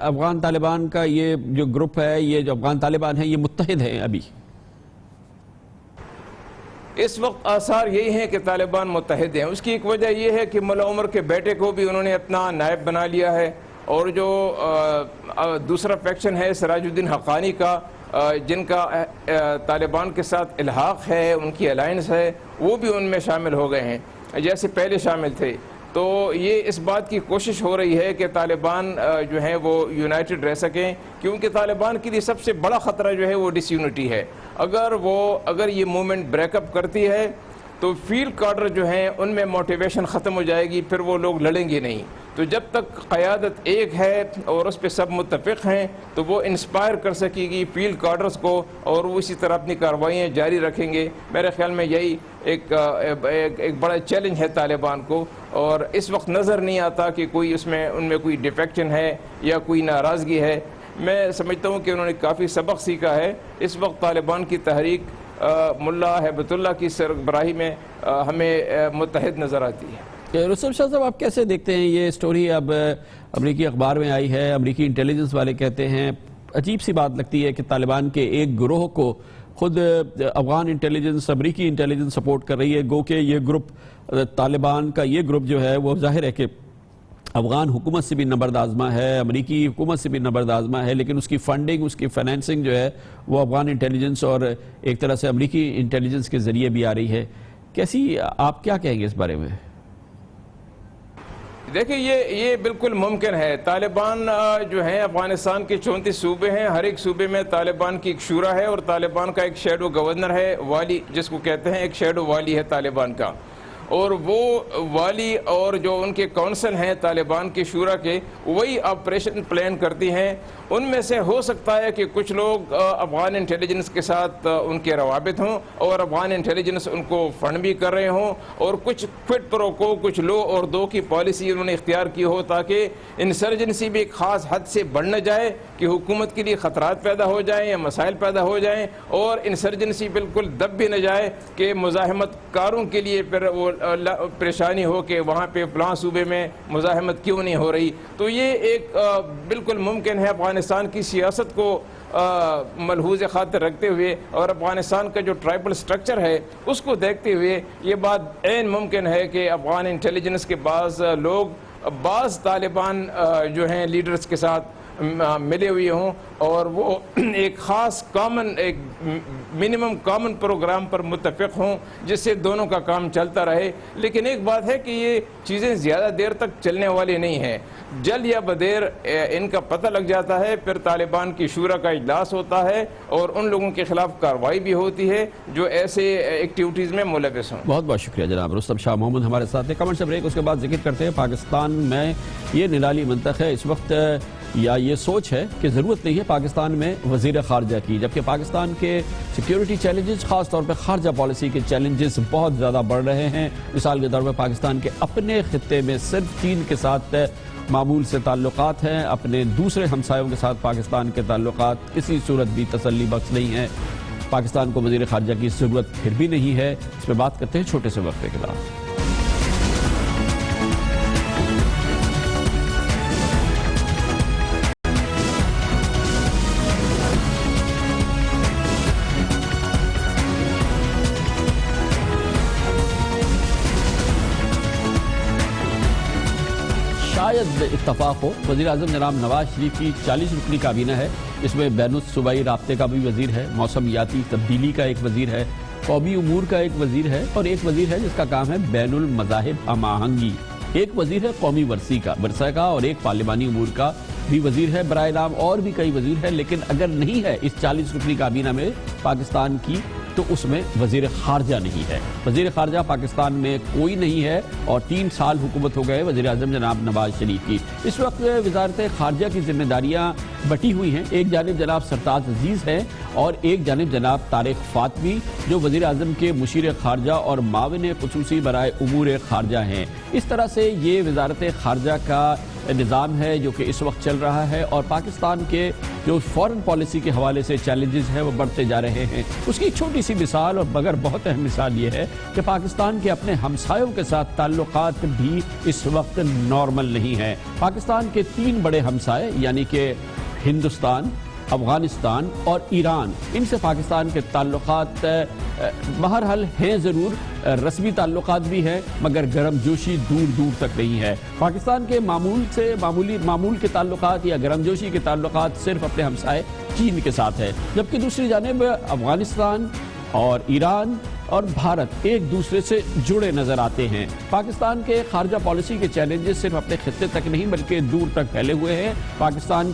افغان طالبان کا یہ جو گروپ ہے، یہ جو افغان طالبان ہیں، یہ متحد ہیں. ابھی اس وقت آثار یہی ہیں کہ طالبان متحد ہیں. اس کی ایک وجہ یہ ہے کہ ملا عمر کے بیٹے کو بھی انہوں نے اپنا نائب بنا لیا ہے، اور جو دوسرا فیکشن ہے سراج الدین حقانی کا، جن کا طالبان کے ساتھ الحاق ہے، ان کی الائنس ہے، وہ بھی ان میں شامل ہو گئے ہیں جیسے پہلے شامل تھے. تو یہ اس بات کی کوشش ہو رہی ہے کہ طالبان جو ہیں وہ یونائٹڈ رہ سکیں، کیونکہ طالبان کے لیے سب سے بڑا خطرہ جو ہے وہ ڈس یونٹی ہے. اگر یہ موومنٹ بریک اپ کرتی ہے تو فیلڈ کارڈر جو ہیں ان میں موٹیویشن ختم ہو جائے گی، پھر وہ لوگ لڑیں گے نہیں. تو جب تک قیادت ایک ہے اور اس پہ سب متفق ہیں تو وہ انسپائر کر سکے گی فیلڈ کارڈرز کو، اور وہ اسی طرح اپنی کارروائیاں جاری رکھیں گے. میرے خیال میں یہی ایک بڑا چیلنج ہے طالبان کو، اور اس وقت نظر نہیں آتا کہ ان میں کوئی ڈیفیکشن ہے یا کوئی ناراضگی ہے. میں سمجھتا ہوں کہ انہوں نے کافی سبق سیکھا ہے. اس وقت طالبان کی تحریک ملا ہیبت اللہ کی سربراہی میں ہمیں متحد نظر آتی ہے. رستم شاہ صاحب، آپ کیسے دیکھتے ہیں یہ سٹوری؟ اب امریکی اخبار میں آئی ہے، امریکی انٹیلیجنس والے کہتے ہیں، عجیب سی بات لگتی ہے کہ طالبان کے ایک گروہ کو خود افغان انٹیلیجنس، امریکی انٹیلیجنس سپورٹ کر رہی ہے. گو کہ یہ گروپ، طالبان کا یہ گروپ جو ہے وہ ظاہر ہے کہ افغان حکومت سے بھی نبرد آزما ہے، امریکی حکومت سے بھی نبرد آزما ہے، لیکن اس کی فنڈنگ، اس کی فائنینسنگ جو ہے وہ افغان انٹیلیجنس اور ایک طرح سے امریکی انٹیلیجنس کے ذریعے بھی آ رہی ہے. کیسی، آپ کیا کہیں گے اس بارے میں؟ دیکھیں، یہ بالکل ممکن ہے. طالبان جو ہیں افغانستان کے 34 صوبے ہیں، ہر ایک صوبے میں طالبان کی ایک شورا ہے، اور طالبان کا ایک شیڈو گورنر ہے، والی جس کو کہتے ہیں، ایک شیڈو والی ہے طالبان کا. اور وہ والی اور جو ان کے کونسل ہیں طالبان کے شورا کے، وہی آپریشن پلان کرتی ہیں. ان میں سے ہو سکتا ہے کہ کچھ لوگ افغان انٹیلیجنس کے ساتھ ان کے روابط ہوں، اور افغان انٹیلیجنس ان کو فنڈ بھی کر رہے ہوں، اور کچھ کوئڈ پرو کو، کچھ لو اور دو کی پالیسی انہوں نے اختیار کی ہو تاکہ انسرجنسی بھی ایک خاص حد سے بڑھ نہ جائے کہ حکومت کے لیے خطرات پیدا ہو جائیں یا مسائل پیدا ہو جائیں، اور انسرجنسی بالکل دب بھی نہ جائے کہ مزاحمت کاروں کے لیے پھر وہ پریشانی ہو کہ وہاں پہ فلاں صوبے میں مزاحمت کیوں نہیں ہو رہی. تو یہ ایک بالکل ممکن ہے افغانستان کی سیاست کو ملحوظ خاطر رکھتے ہوئے، اور افغانستان کا جو ٹرائبل سٹرکچر ہے اس کو دیکھتے ہوئے یہ بات عین ممکن ہے کہ افغان انٹیلیجنس کے بعض طالبان جو ہیں لیڈرز کے ساتھ ملے ہوئے ہوں، اور وہ ایک خاص ایک منیمم کامن پروگرام پر متفق ہوں جس سے دونوں کا کام چلتا رہے. لیکن ایک بات ہے کہ یہ چیزیں زیادہ دیر تک چلنے والی نہیں ہیں. جلد یا بدیر ان کا پتہ لگ جاتا ہے، پھر طالبان کی شورا کا اجلاس ہوتا ہے اور ان لوگوں کے خلاف کارروائی بھی ہوتی ہے جو ایسے ایکٹیویٹیز میں ملوث ہوں. بہت بہت شکریہ جناب رستم شاہ محمد ہمارے ساتھ ہیں. کمنٹ سے بریک، اس کے بعد ذکر کرتے ہیں پاکستان میں یہ نرالی منطق ہے اس وقت، یا یہ سوچ ہے کہ ضرورت نہیں ہے پاکستان میں وزیر خارجہ کی، جبکہ پاکستان کے سیکیورٹی چیلنجز، خاص طور پہ خارجہ پالیسی کے چیلنجز بہت زیادہ بڑھ رہے ہیں. مثال کے طور پہ پاکستان کے اپنے خطے میں صرف چین کے ساتھ معمول سے تعلقات ہیں، اپنے دوسرے ہمسایوں کے ساتھ پاکستان کے تعلقات کسی صورت بھی تسلی بخش نہیں ہیں. پاکستان کو وزیر خارجہ کی ضرورت پھر بھی نہیں ہے. اس پہ بات کرتے ہیں چھوٹے سے وقفے کے بعد. شاید اتفاق ہو، وزیر اعظم جناب نواز شریف کی 40 رکنی کابینہ ہے. اس میں بین الصوبائی رابطے کا بھی وزیر ہے، موسمیاتی تبدیلی کا ایک وزیر ہے، قومی امور کا ایک وزیر ہے، اور ایک وزیر ہے جس کا کام ہے بین المذاہب ہم آہنگی. ایک وزیر ہے قومی ورثے کا اور ایک پارلیمانی امور کا بھی وزیر ہے برائے نام، اور بھی کئی وزیر ہیں، لیکن اگر نہیں ہے اس 40 رکنی کابینہ میں پاکستان کی تو اس میں وزیر خارجہ نہیں ہے۔ وزیر خارجہ پاکستان میں کوئی نہیں ہے اور 3 سال حکومت ہو گئے وزیر اعظم جناب نواز شریف کی۔ اس وقت وزارت خارجہ کی ذمہ داریاں بٹی ہوئی ہیں، ایک جانب جناب سرتاج عزیز ہیں اور ایک جانب جناب طارق فاطمی جو وزیر اعظم کے مشیر خارجہ اور معاون خصوصی برائے امور خارجہ ہیں۔ اس طرح سے یہ وزارت خارجہ کا نظام ہے جو کہ اس وقت چل رہا ہے، اور پاکستان کے جو فورن پالیسی کے حوالے سے چیلنجز ہیں وہ بڑھتے جا رہے ہیں۔ اس کی ایک چھوٹی سی مثال اور مگر بہت اہم مثال یہ ہے کہ پاکستان کے اپنے ہمسایوں کے ساتھ تعلقات بھی اس وقت نارمل نہیں ہیں۔ پاکستان کے 3 بڑے ہمسائے یعنی کہ ہندوستان، افغانستان اور ایران، ان سے پاکستان کے تعلقات بہرحال ہیں، ضرور رسمی تعلقات بھی ہیں، مگر گرم جوشی دور دور تک نہیں ہے۔ پاکستان کے معمول کے تعلقات یا گرم جوشی کے تعلقات صرف اپنے ہمسائے چین کے ساتھ ہے، جبکہ دوسری جانب افغانستان اور ایران اور بھارت ایک دوسرے سے جڑے نظر آتے ہیں۔ پاکستان کے خارجہ پالیسی کے چیلنجز صرف اپنے خطے تک نہیں بلکہ دور تک پھیلے ہوئے ہیں۔ پاکستان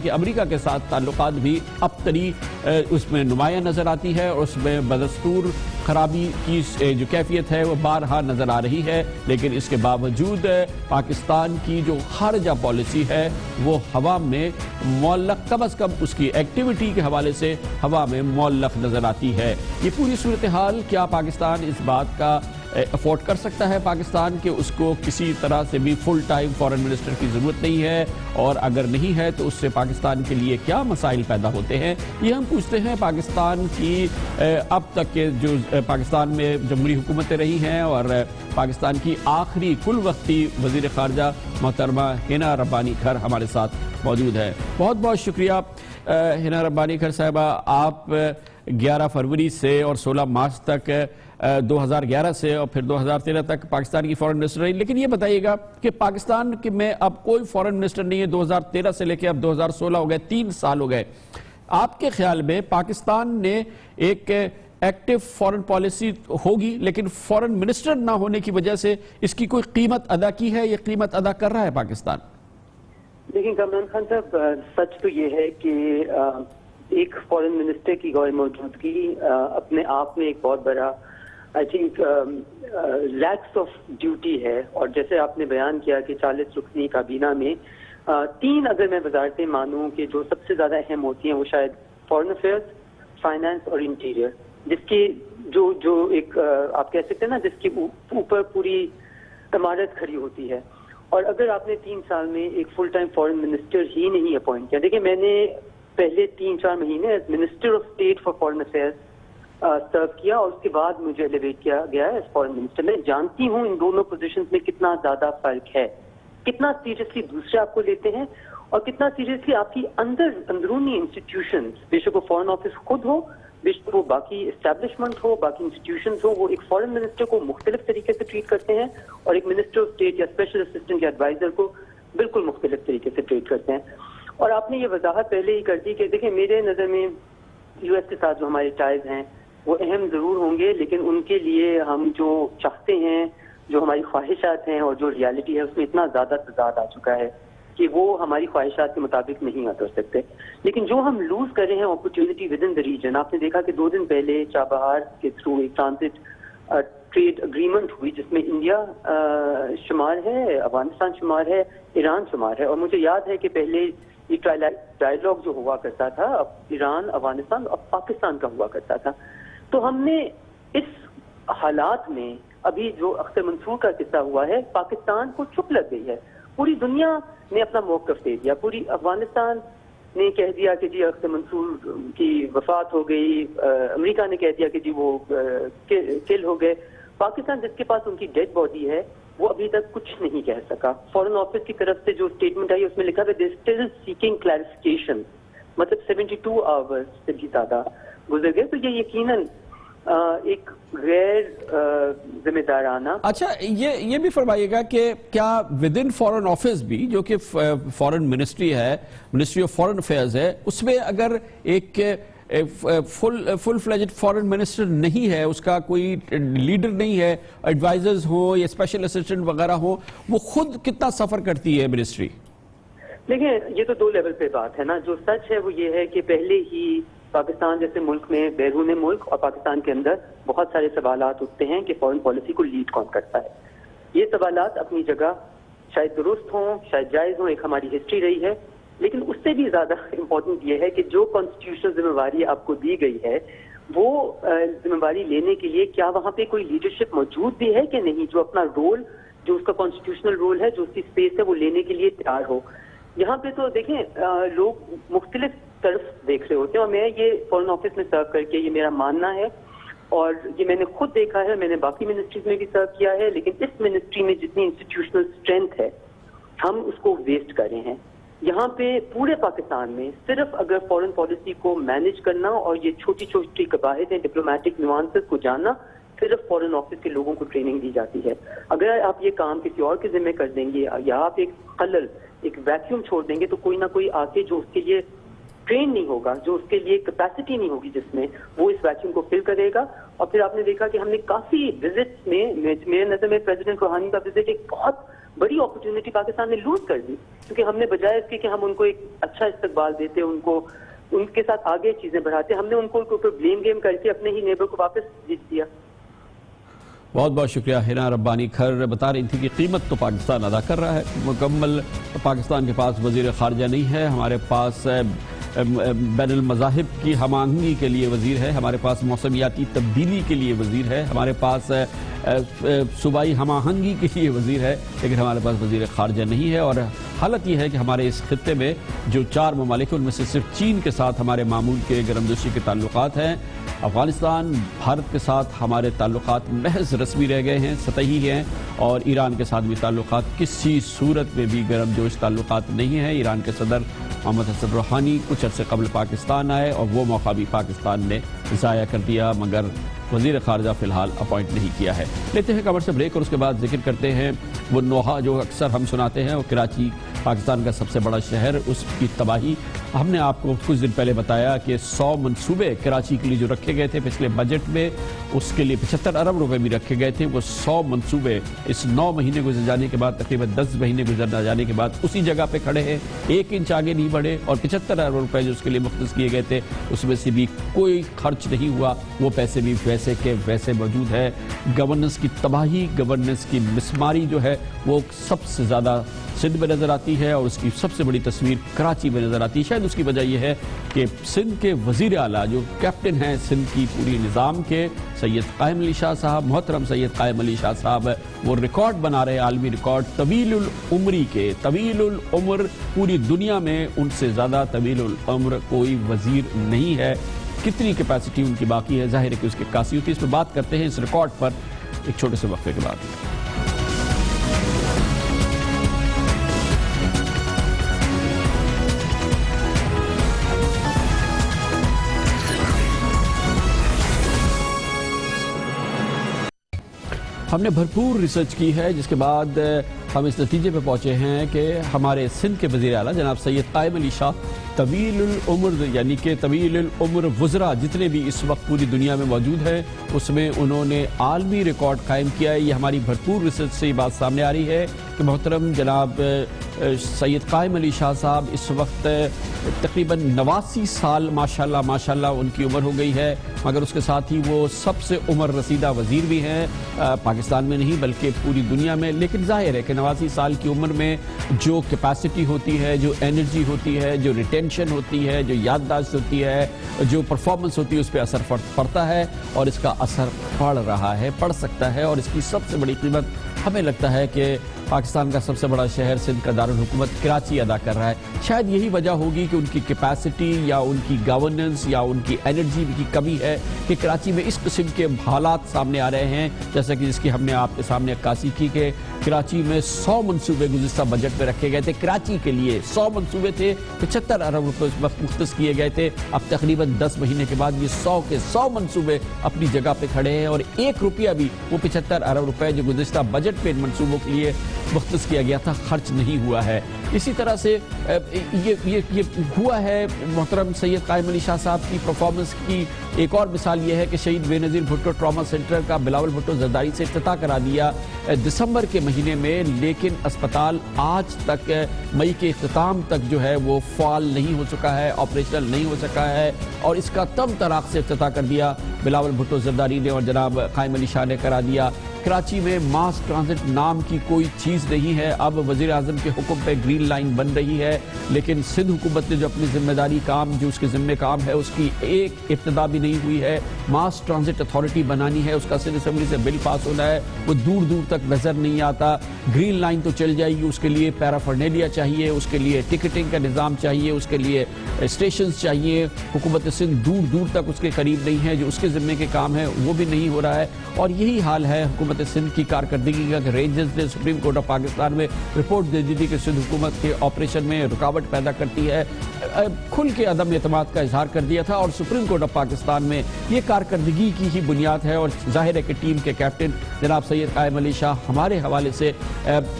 کے امریکہ کے ساتھ تعلقات بھی ابتری اس میں نمایاں نظر آتی ہے، اور اس میں بدستور خرابی کی جو کیفیت ہے وہ بارہا نظر آ رہی ہے، لیکن اس کے باوجود پاکستان کی جو خارجہ پالیسی ہے وہ ہوا میں معلق، کم از کم اس کی ایکٹیویٹی کے حوالے سے ہوا میں معلق نظر آتی ہے۔ یہ پوری صورتحال کیا پاکستان اس بات کا افورڈ کر سکتا ہے پاکستان کہ اس کو کسی طرح سے بھی فل ٹائم فورن منسٹر کی ضرورت نہیں ہے، اور اگر نہیں ہے تو اس سے پاکستان کے لیے کیا مسائل پیدا ہوتے ہیں؟ یہ ہم پوچھتے ہیں پاکستان کی اب تک کے جو پاکستان میں جمہوری حکومتیں رہی ہیں، اور پاکستان کی آخری کل وقتی وزیر خارجہ محترمہ ہینا ربانی کھر ہمارے ساتھ موجود ہے۔ بہت بہت شکریہ ہینا ربانی کھر صاحبہ، آپ 11 فروری سے اور 16 مارچ تک 2011 سے اور پھر 2013 تک پاکستان کی فورن منسٹر رہی، لیکن یہ بتائیے گا کہ پاکستان میں اب کوئی فورن منسٹر نہیں ہے، 2013 سے لے کے اب 2016 ہو گئے، 3 سال ہو گئے۔ آپ کے خیال میں پاکستان نے ایک ایکٹیو فورن پالیسی ہوگی لیکن فورن منسٹر نہ ہونے کی وجہ سے اس کی کوئی قیمت ادا کی ہے، یہ قیمت ادا کر رہا ہے پاکستان؟ لیکن کامران خان صاحب، سچ تو یہ ہے کہ ایک فورن منسٹر کی غیر موجودگی اپنے آپ میں ایک بہت بڑا I think lax of duty ہے، اور جیسے آپ نے بیان کیا کہ 40 رکنی کابینہ میں 3 اگر میں وزارتیں مانوں کہ جو سب سے زیادہ اہم ہوتی ہیں وہ شاید فورن افیئرس، فائنانس اور انٹیریئر، جس کی جو ایک آپ کہہ سکتے ہیں نا جس کے اوپر پوری عمارت کھڑی ہوتی ہے۔ اور اگر آپ نے 3 سال میں ایک فل ٹائم فورن منسٹر ہی نہیں اپوائنٹ کیا، دیکھیں میں نے پہلے 3-4 مہینے as minister of state for foreign affairs serve کیا، اور اس کے بعد مجھے ایلیویٹ کیا گیا ایز فورن منسٹر۔ میں جانتی ہوں ان دونوں پوزیشنز میں کتنا زیادہ فرق ہے، کتنا سیریسلی دوسرے آپ کو لیتے ہیں اور کتنا سیریسلی آپ کی اندرونی انسٹیٹیوشنز، بے شک وہ فورن آفس خود ہو، بے شک وہ باقی اسٹیبلشمنٹ ہو، باقی انسٹیٹیوشنز ہو، وہ ایک فورن منسٹر کو مختلف طریقے سے ٹریٹ کرتے ہیں اور ایک منسٹر آف اسٹیٹ یا اسپیشل اسسٹنٹ یا ایڈوائزر کو بالکل مختلف طریقے سے ٹریٹ کرتے ہیں۔ اور آپ نے یہ وضاحت پہلے ہی کر دی کہ دیکھیں میرے نظر میں یو ایس کے ساتھ جو ہمارے ٹائز ہیں وہ اہم ضرور ہوں گے، لیکن ان کے لیے ہم جو چاہتے ہیں، جو ہماری خواہشات ہیں اور جو ریالٹی ہے اس میں اتنا زیادہ تضاد آ چکا ہے کہ وہ ہماری خواہشات کے مطابق نہیں اتر سکتے۔ لیکن جو ہم لوز کر رہے ہیں opportunity with in the region, آپ نے دیکھا کہ 2 دن پہلے چابہار کے تھرو ایک ٹرانزٹ ٹریڈ اگریمنٹ ہوئی جس میں انڈیا شمار ہے، افغانستان شمار ہے، ایران شمار ہے، اور مجھے یاد ہے کہ پہلے یہ ڈائیلاگ جو ہوا کرتا تھا اب ایران، افغانستان اور پاکستان کا ہوا کرتا تھا۔ تو ہم نے اس حالات میں ابھی جو اختر منصور کا قصہ ہوا ہے، پاکستان کو چپ لگ گئی ہے، پوری دنیا نے اپنا موقف دے دیا، پوری افغانستان نے کہہ دیا کہ جی اختر منصور کی وفات ہو گئی، امریکہ نے کہہ دیا کہ جی وہ کل ہو گئے، پاکستان جس کے پاس ان کی ڈیڈ باڈی ہے وہ ابھی تک کچھ نہیں کہہ سکا۔ فورن آفس کی طرف سے جو اسٹیٹمنٹ آئی اس میں لکھا ہے دے اسٹل سیکنگ کلیریفیکیشن، مطلب 72 آورز سے بھی زیادہ گزر گئے، تو یہ یقیناً ایک غیر ذمہ دارانہ۔ اچھا یہ بھی فرمائیے گا کہ کیا ود ان فورن آفس بھی جو کہ فورن منسٹری ہے، منسٹری آف فورن افیئرز ہے، اس میں اگر ایک فل فلیجڈ فورن منسٹر نہیں ہے، اس کا کوئی لیڈر نہیں ہے، ایڈوائزرز ہو یا اسپیشل اسسٹنٹ وغیرہ ہو، وہ خود کتنا سفر کرتی ہے منسٹری؟ دیکھیں یہ تو دو لیول پہ بات ہے نا. جو سچ ہے وہ یہ ہے کہ پہلے ہی پاکستان جیسے ملک میں بیرون ملک اور پاکستان کے اندر بہت سارے سوالات اٹھتے ہیں کہ فورن پالیسی کو لیڈ کون کرتا ہے. یہ سوالات اپنی جگہ شاید درست ہوں, شاید جائز ہوں, ایک ہماری ہسٹری رہی ہے, لیکن اس سے بھی زیادہ امپورٹنٹ یہ ہے کہ جو کانسٹیٹیوشنل ذمہ داری آپ کو دی گئی ہے وہ ذمہ داری لینے کے لیے کیا وہاں پہ کوئی لیڈرشپ موجود بھی ہے کہ نہیں, جو اپنا رول, جو اس کا کانسٹیٹیوشنل رول ہے, جو اس کی اسپیس ہے وہ لینے کے لیے تیار ہو. یہاں پہ تو دیکھیں لوگ مختلف طرف دیکھ رہے ہوتے ہیں, اور میں یہ فورن آفس میں سرو کر کے یہ میرا ماننا ہے, اور یہ میں نے خود دیکھا ہے, میں نے باقی منسٹریز میں بھی سرو کیا ہے, لیکن اس منسٹری میں جتنی انسٹیٹیوشنل اسٹرینتھ ہے ہم اس کو ویسٹ کر رہے ہیں. یہاں پہ پورے پاکستان میں صرف اگر فورن پالیسی کو مینج کرنا اور یہ چھوٹی چھوٹی قواعدیں, ڈپلومیٹک نیوانسز کو جاننا, صرف فورن آفس کے لوگوں کو ٹریننگ دی جاتی ہے. اگر آپ یہ کام کسی اور کے ذمہ کر دیں گے یا آپ ایک خلل, ایک ویکیوم چھوڑ دیں گے, تو کوئی نہ کوئی آ کے جو اس کے لیے ٹرین نہیں ہوگا, جو اس کے لیے کیپیسٹی نہیں ہوگی جس میں, وہ اس ویکیوم کو فل کرے گا. اور پھر آپ نے دیکھا کہ ہم نے کافی وزٹس میں, میرے نظر میں پریزیڈنٹ روحانی کا وزٹ ایک بہت بڑی اپرچونٹی پاکستان نے لوز کر دی, کیونکہ ہم نے بجائے اس کے کہ ہم ان کو ایک اچھا استقبال دیتے, ان کو ان کے ساتھ آگے چیزیں بڑھاتے, ہم نے ان کو اوپر بلیم گیم کر کے اپنے ہی نیبر کو واپس جیت دیا. بہت بہت شکریہ. ہنا ربانی کھر بتا رہی تھی کہ قیمت تو پاکستان ادا کر رہا ہے. مکمل پاکستان کے پاس وزیر خارجہ نہیں ہے, ہمارے پاس بین المذاہب کی ہم آہنگی کے لیے وزیر ہے, ہمارے پاس موسمیاتی تبدیلی کے لیے وزیر ہے, ہمارے پاس صوبائی ہم آہنگی کے لیے وزیر ہے, لیکن ہمارے پاس وزیر خارجہ نہیں ہے. اور حالت یہ ہے کہ ہمارے اس خطے میں جو 4 ممالک ہیں ان میں سے صرف چین کے ساتھ ہمارے معمول کے گرمجوشی کے تعلقات ہیں. افغانستان, بھارت کے ساتھ ہمارے تعلقات محض رسمی رہ گئے ہیں, سطحی ہیں, اور ایران کے ساتھ بھی تعلقات کسی صورت میں بھی گرم جوش تعلقات نہیں ہیں. ایران کے صدر محمد حسن روحانی کچھ عرصے قبل پاکستان آئے اور وہ موقع بھی پاکستان نے ضائع کر دیا, مگر وزیر خارجہ فی الحال اپوائنٹ نہیں کیا ہے. لیتے ہیں کمر سے بریک اور اس کے بعد ذکر کرتے ہیں وہ نوحہ جو اکثر ہم سناتے ہیں, وہ کراچی پاکستان کا سب سے بڑا شہر, اس کی تباہی. ہم نے آپ کو کچھ دن پہلے بتایا کہ 100 منصوبے کراچی کے لیے جو رکھے گئے تھے پچھلے بجٹ میں, اس کے لیے 75 ارب روپے بھی رکھے گئے تھے. وہ 100 منصوبے اس 9 مہینے گزر جانے کے بعد, تقریباً 10 مہینے گزر جانے کے بعد اسی جگہ پہ کھڑے ہیں, 1 انچ آگے نہیں بڑھے. اور 75 ارب روپے جو اس کے لیے مختص کیے گئے تھے اس میں سے بھی کوئی خرچ نہیں ہوا, وہ پیسے بھی ویسے کے ویسے موجود ہے. گورننس کی تباہی, گورننس کی مسماری جو ہے وہ سب سے زیادہ سندھ میں نظر آتی ہے, اور اس کی سب سے بڑی تصویر کراچی میں نظر آتی ہے. شاید اس کی وجہ یہ ہے کہ سندھ کے وزیر اعلیٰ جو کیپٹن ہیں سندھ کی پوری نظام کے, سید قائم علی شاہ صاحب, محترم سید قائم علی شاہ صاحب, وہ ریکارڈ بنا رہے ہیں, عالمی ریکارڈ طویل العمری کے. طویل العمر, پوری دنیا میں ان سے زیادہ طویل العمر کوئی وزیر نہیں ہے. کتنی کیپیسٹی ان کی باقی ہے, ظاہر ہے کہ اس کی عکاسی ہوتی ہے. اس پہ بات کرتے ہیں اس ریکارڈ پر ایک چھوٹے سے وقفے کے بعد. ہم نے بھرپور ریسرچ کی ہے, جس کے بعد ہم اس نتیجے پہ پہنچے ہیں کہ ہمارے سندھ کے وزیر اعلیٰ جناب سید قائم علی شاہ طویل العمر, یعنی کہ طویل العمر وزراء جتنے بھی اس وقت پوری دنیا میں موجود ہیں اس میں انہوں نے عالمی ریکارڈ قائم کیا ہے. یہ ہماری بھرپور ریسرچ سے یہ بات سامنے آ رہی ہے کہ محترم جناب سید قائم علی شاہ صاحب اس وقت تقریباً 89 سال ماشاءاللہ ان کی عمر ہو گئی ہے, مگر اس کے ساتھ ہی وہ سب سے عمر رسیدہ وزیر بھی ہیں, پاکستان میں نہیں بلکہ پوری دنیا میں. لیکن ظاہر ہے کہ 89 سال کی عمر میں جو کیپیسٹی ہوتی ہے, جو انرجی ہوتی ہے, جو ریٹینشن ہوتی ہے, جو یادداشت ہوتی ہے, جو پرفارمنس ہوتی ہے, اس پہ اثر پڑتا ہے, اور اس کا اثر پڑ رہا ہے, پڑ سکتا ہے. اور اس کی سب سے بڑی قیمت ہمیں لگتا ہے کہ پاکستان کا سب سے بڑا شہر سندھ کا دارالحکومت کراچی ادا کر رہا ہے. شاید یہی وجہ ہوگی کہ ان کی کیپیسٹی یا ان کی گورننس یا ان کی انرجی کی کمی ہے کہ کراچی میں اس قسم کے حالات سامنے آ رہے ہیں, جیسا کہ جس کی ہم نے آپ کے سامنے عکاسی کی کہ کراچی میں 100 منصوبے گزشتہ بجٹ میں رکھے گئے تھے. کراچی کے لیے 100 منصوبے تھے, 75 ارب روپے اس وقت مختص کیے گئے تھے. اب تقریباً 10 مہینے کے بعد یہ 100 کے 100 منصوبے اپنی جگہ پہ کھڑے ہیں, اور 1 روپیہ بھی وہ 75 ارب روپے جو گزشتہ بجٹ پہ ان منصوبوں کے لیے مختص کیا گیا تھا خرچ نہیں ہوا ہے. اسی طرح سے یہ ہوا ہے محترم سید قائم علی شاہ صاحب کی پرفارمنس کی ایک اور مثال یہ ہے کہ شہید بے نظیر بھٹو ٹراما سینٹر کا بلاول بھٹو زرداری سے افتتاح کرا دیا دسمبر کے مہینے میں، لیکن اسپتال آج تک مئی کے اختتام تک جو ہے وہ فعال نہیں ہو چکا ہے، آپریشنل نہیں ہو سکا ہے، اور اس کا تم طراق سے افتتاح کر دیا بلاول بھٹو زرداری نے اور جناب قائم علی شاہ نے کرا دیا۔ کراچی میں ماس ٹرانزٹ نام کی کوئی چیز نہیں ہے، اب وزیر اعظم کے حکم پہ گرین لائن بن رہی ہے، لیکن سندھ حکومت نے جو اپنی ذمہ داری کام جو اس کے ذمہ کام ہے اس کی ایک ابتدا بھی نہیں ہوئی ہے۔ ماس ٹرانزٹ اتھارٹی بنانی ہے، اس کا سندھ اسمبلی سے بل پاس ہونا ہے، وہ دور دور تک نظر نہیں آتا۔ گرین لائن تو چل جائے گی، اس کے لیے پیرافرنیلیا چاہیے، اس کے لیے ٹکٹنگ کا نظام چاہیے، اس کے لیے اسٹیشنز چاہیے۔ حکومت سندھ دور دور تک اس کے قریب نہیں ہے، جو اس کے ذمہ کے کام ہے وہ بھی نہیں ہو رہا ہے، اور یہی حال ہے حکومت سندھ کی کارکردگی کا کہ رینجرز نے سپریم کورٹ آف پاکستان میں رپورٹ دے دی تھی کہ سندھ حکومت کے آپریشن میں رکاوٹ پیدا کرتی ہے، کھل کے عدم اعتماد کا اظہار کر دیا تھا، اور سپریم کورٹ آف پاکستان میں یہ کارکردگی کی ہی بنیاد ہے، اور ظاہر ہے کہ ٹیم کے کیپٹن جناب سید قائم علی شاہ ہمارے حوالے سے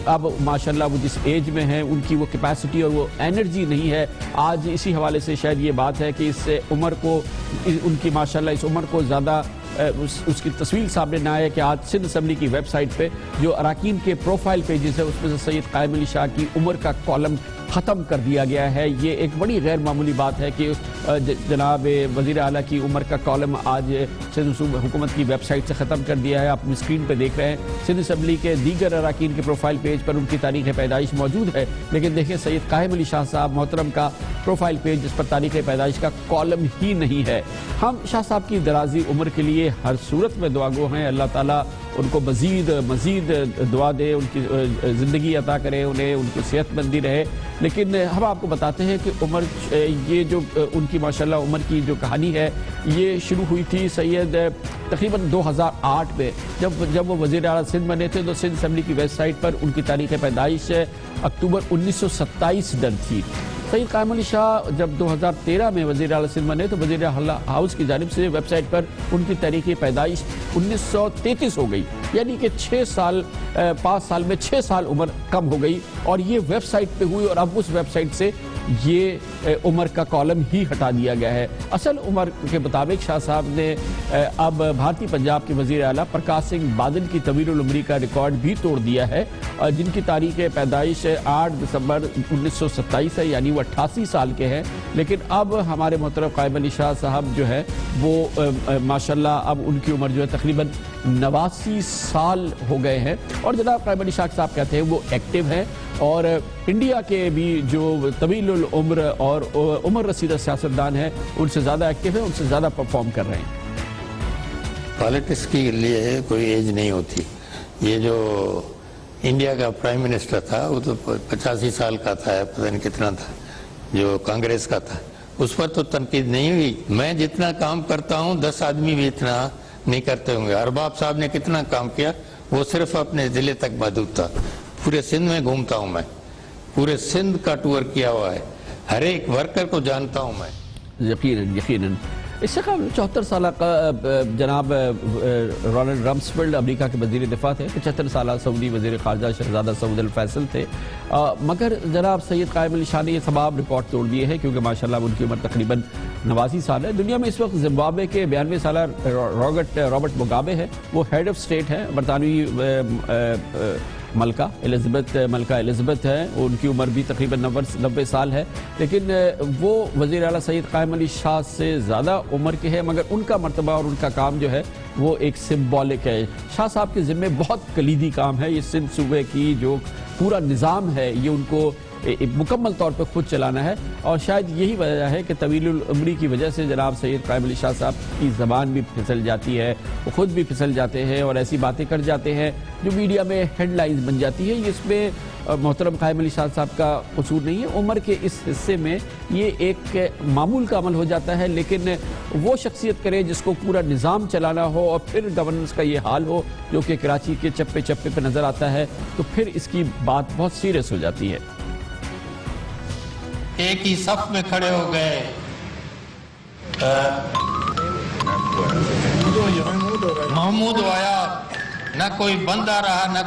اب ماشاءاللہ وہ جس ایج میں ہیں ان کی وہ کیپیسٹی اور وہ انرجی نہیں ہے۔ آج اسی حوالے سے شاید یہ بات ہے کہ اس عمر کو ان کی ماشاءاللہ اس عمر کو زیادہ اس کی تصویر سامنے نہ آئے کہ آج سندھ اسمبلی کی ویب سائٹ پہ جو اراکین کے پروفائل پیجز ہے اس میں سے سید قائم علی شاہ کی عمر کا کالم ختم کر دیا گیا ہے۔ یہ ایک بڑی غیر معمولی بات ہے کہ جناب وزیر اعلیٰ کی عمر کا کالم آج سندھ حکومت کی ویب سائٹ سے ختم کر دیا ہے۔ آپ اپنی اسکرین پہ دیکھ رہے ہیں سندھ اسمبلی کے دیگر اراکین کے پروفائل پیج پر ان کی تاریخ پیدائش موجود ہے، لیکن دیکھیں سید قائم علی شاہ صاحب محترم کا پروفائل پیج جس پر تاریخ پیدائش کا کالم ہی نہیں ہے۔ ہم شاہ صاحب کی درازی عمر کے لیے ہر صورت میں دعاگو ہیں، اللہ تعالیٰ ان کو مزید دعا دے، ان کی زندگی عطا کرے، انہیں ان کی صحت مندی رہے۔ لیکن ہم آپ کو بتاتے ہیں کہ عمر یہ جو ان کی ماشاءاللہ عمر کی جو کہانی ہے یہ شروع ہوئی تھی سید تقریباً 2008 میں جب وہ وزیر اعلیٰ سندھ بنے تھے، تو سندھ اسمبلی کی ویب سائٹ پر ان کی تاریخ پیدائش اکتوبر 1927 درج تھی۔ سید قائم علی شاہ جب 2013 میں وزیر اعلیٰ سندھ بنے تو وزیر اعلیٰ ہاؤس کی جانب سے ویب سائٹ پر ان کی تاریخ پیدائش 1933 ہو گئی، یعنی کہ 5 سال میں 6 سال عمر کم ہو گئی، اور یہ ویب سائٹ پہ ہوئی، اور اب اس ویب سائٹ سے یہ عمر کا کالم ہی ہٹا دیا گیا ہے۔ اصل عمر کے مطابق شاہ صاحب نے اب بھارتی پنجاب کے وزیر اعلیٰ پرکاش سنگھ بادل کی طویل العمری کا ریکارڈ بھی توڑ دیا ہے، جن کی تاریخ پیدائش 8 دسمبر 1927 ہے، یعنی وہ 88 سال کے ہیں، لیکن اب ہمارے محترم قائم علی شاہ صاحب جو ہے وہ ماشاءاللہ اب ان کی عمر جو ہے تقریباً 89 سال ہو گئے ہیں، اور جناب قائم علی شاہ صاحب کہتے ہیں وہ ایکٹیو ہے، اور انڈیا کے بھی جو طویل العمر اور عمر رسیدہ سیاستدان ہیں ان سے زیادہ ایکٹیو ہیں، ان سے زیادہ پرفارم کر رہے ہیں۔ پالیٹکس کے لیے کوئی ایج نہیں ہوتی۔ یہ جو انڈیا کا پرائم منسٹر تھا وہ تو 85 سال کا تھا، پتہ نہیں کتنا تھا، جو کانگریس کا تھا، اس پر تو تنقید نہیں ہوئی۔ میں جتنا کام کرتا ہوں 10 آدمی بھی اتنا نہیں کرتے ہوں گے۔ ارباب صاحب نے کتنا کام کیا، وہ صرف اپنے ضلع تک محدود تھا۔ پورے سندھ میں گھومتا ہوں میں، پورے سندھ کا ٹور کیا ہوا ہے، ہر ایک ورکر کو جانتا ہوں میں۔ یقیناً اس سے قبل 74 سالہ جناب رونلڈ رمسفیلڈ امریکہ کے وزیر دفاع تھے، 75 سالہ سعودی وزیر خارجہ شہزادہ سعود الفیصل تھے، مگر جناب سید قائم علی شاہ نے یہ تمام ریکارڈ توڑ دیے ہیں، کیونکہ ماشاءاللہ ان کی عمر تقریباً 89 سال ہے۔ دنیا میں اس وقت زمبابوے کے 92 سالہ رابرٹ مگابے ہیں، وہ ہیڈ آف اسٹیٹ ہیں، برطانوی ملکہ الزبتھ ہیں، ان کی عمر بھی تقریباً 90 سال ہے، لیکن وہ وزیر اعلیٰ سید قائم علی شاہ سے زیادہ عمر کے ہیں، مگر ان کا مرتبہ اور ان کا کام جو ہے وہ ایک سمبولک ہے۔ شاہ صاحب کے ذمہ بہت کلیدی کام ہے، یہ سندھ صوبے کی جو پورا نظام ہے یہ ان کو مکمل طور پہ خود چلانا ہے، اور شاید یہی وجہ ہے کہ طویل العمری کی وجہ سے جناب سید قائم علی شاہ صاحب کی زبان بھی پھسل جاتی ہے، وہ خود بھی پھسل جاتے ہیں اور ایسی باتیں کر جاتے ہیں جو میڈیا میں ہیڈ لائنز بن جاتی ہے۔ اس میں محترم قائم علی شاہ صاحب کا قصور نہیں ہے، عمر کے اس حصے میں یہ ایک معمول کا عمل ہو جاتا ہے، لیکن وہ شخصیت کرے جس کو پورا نظام چلانا ہو اور پھر گورننس کا یہ حال ہو جو کہ کراچی کے چپے چپے پہ نظر آتا ہے، تو پھر اس کی بات بہت سیریس ہو جاتی ہے۔ ایک ہی صف میں کھڑے ہو گئے، محمود آیا، نہ کوئی بندہ رہا نہ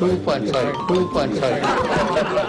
2.5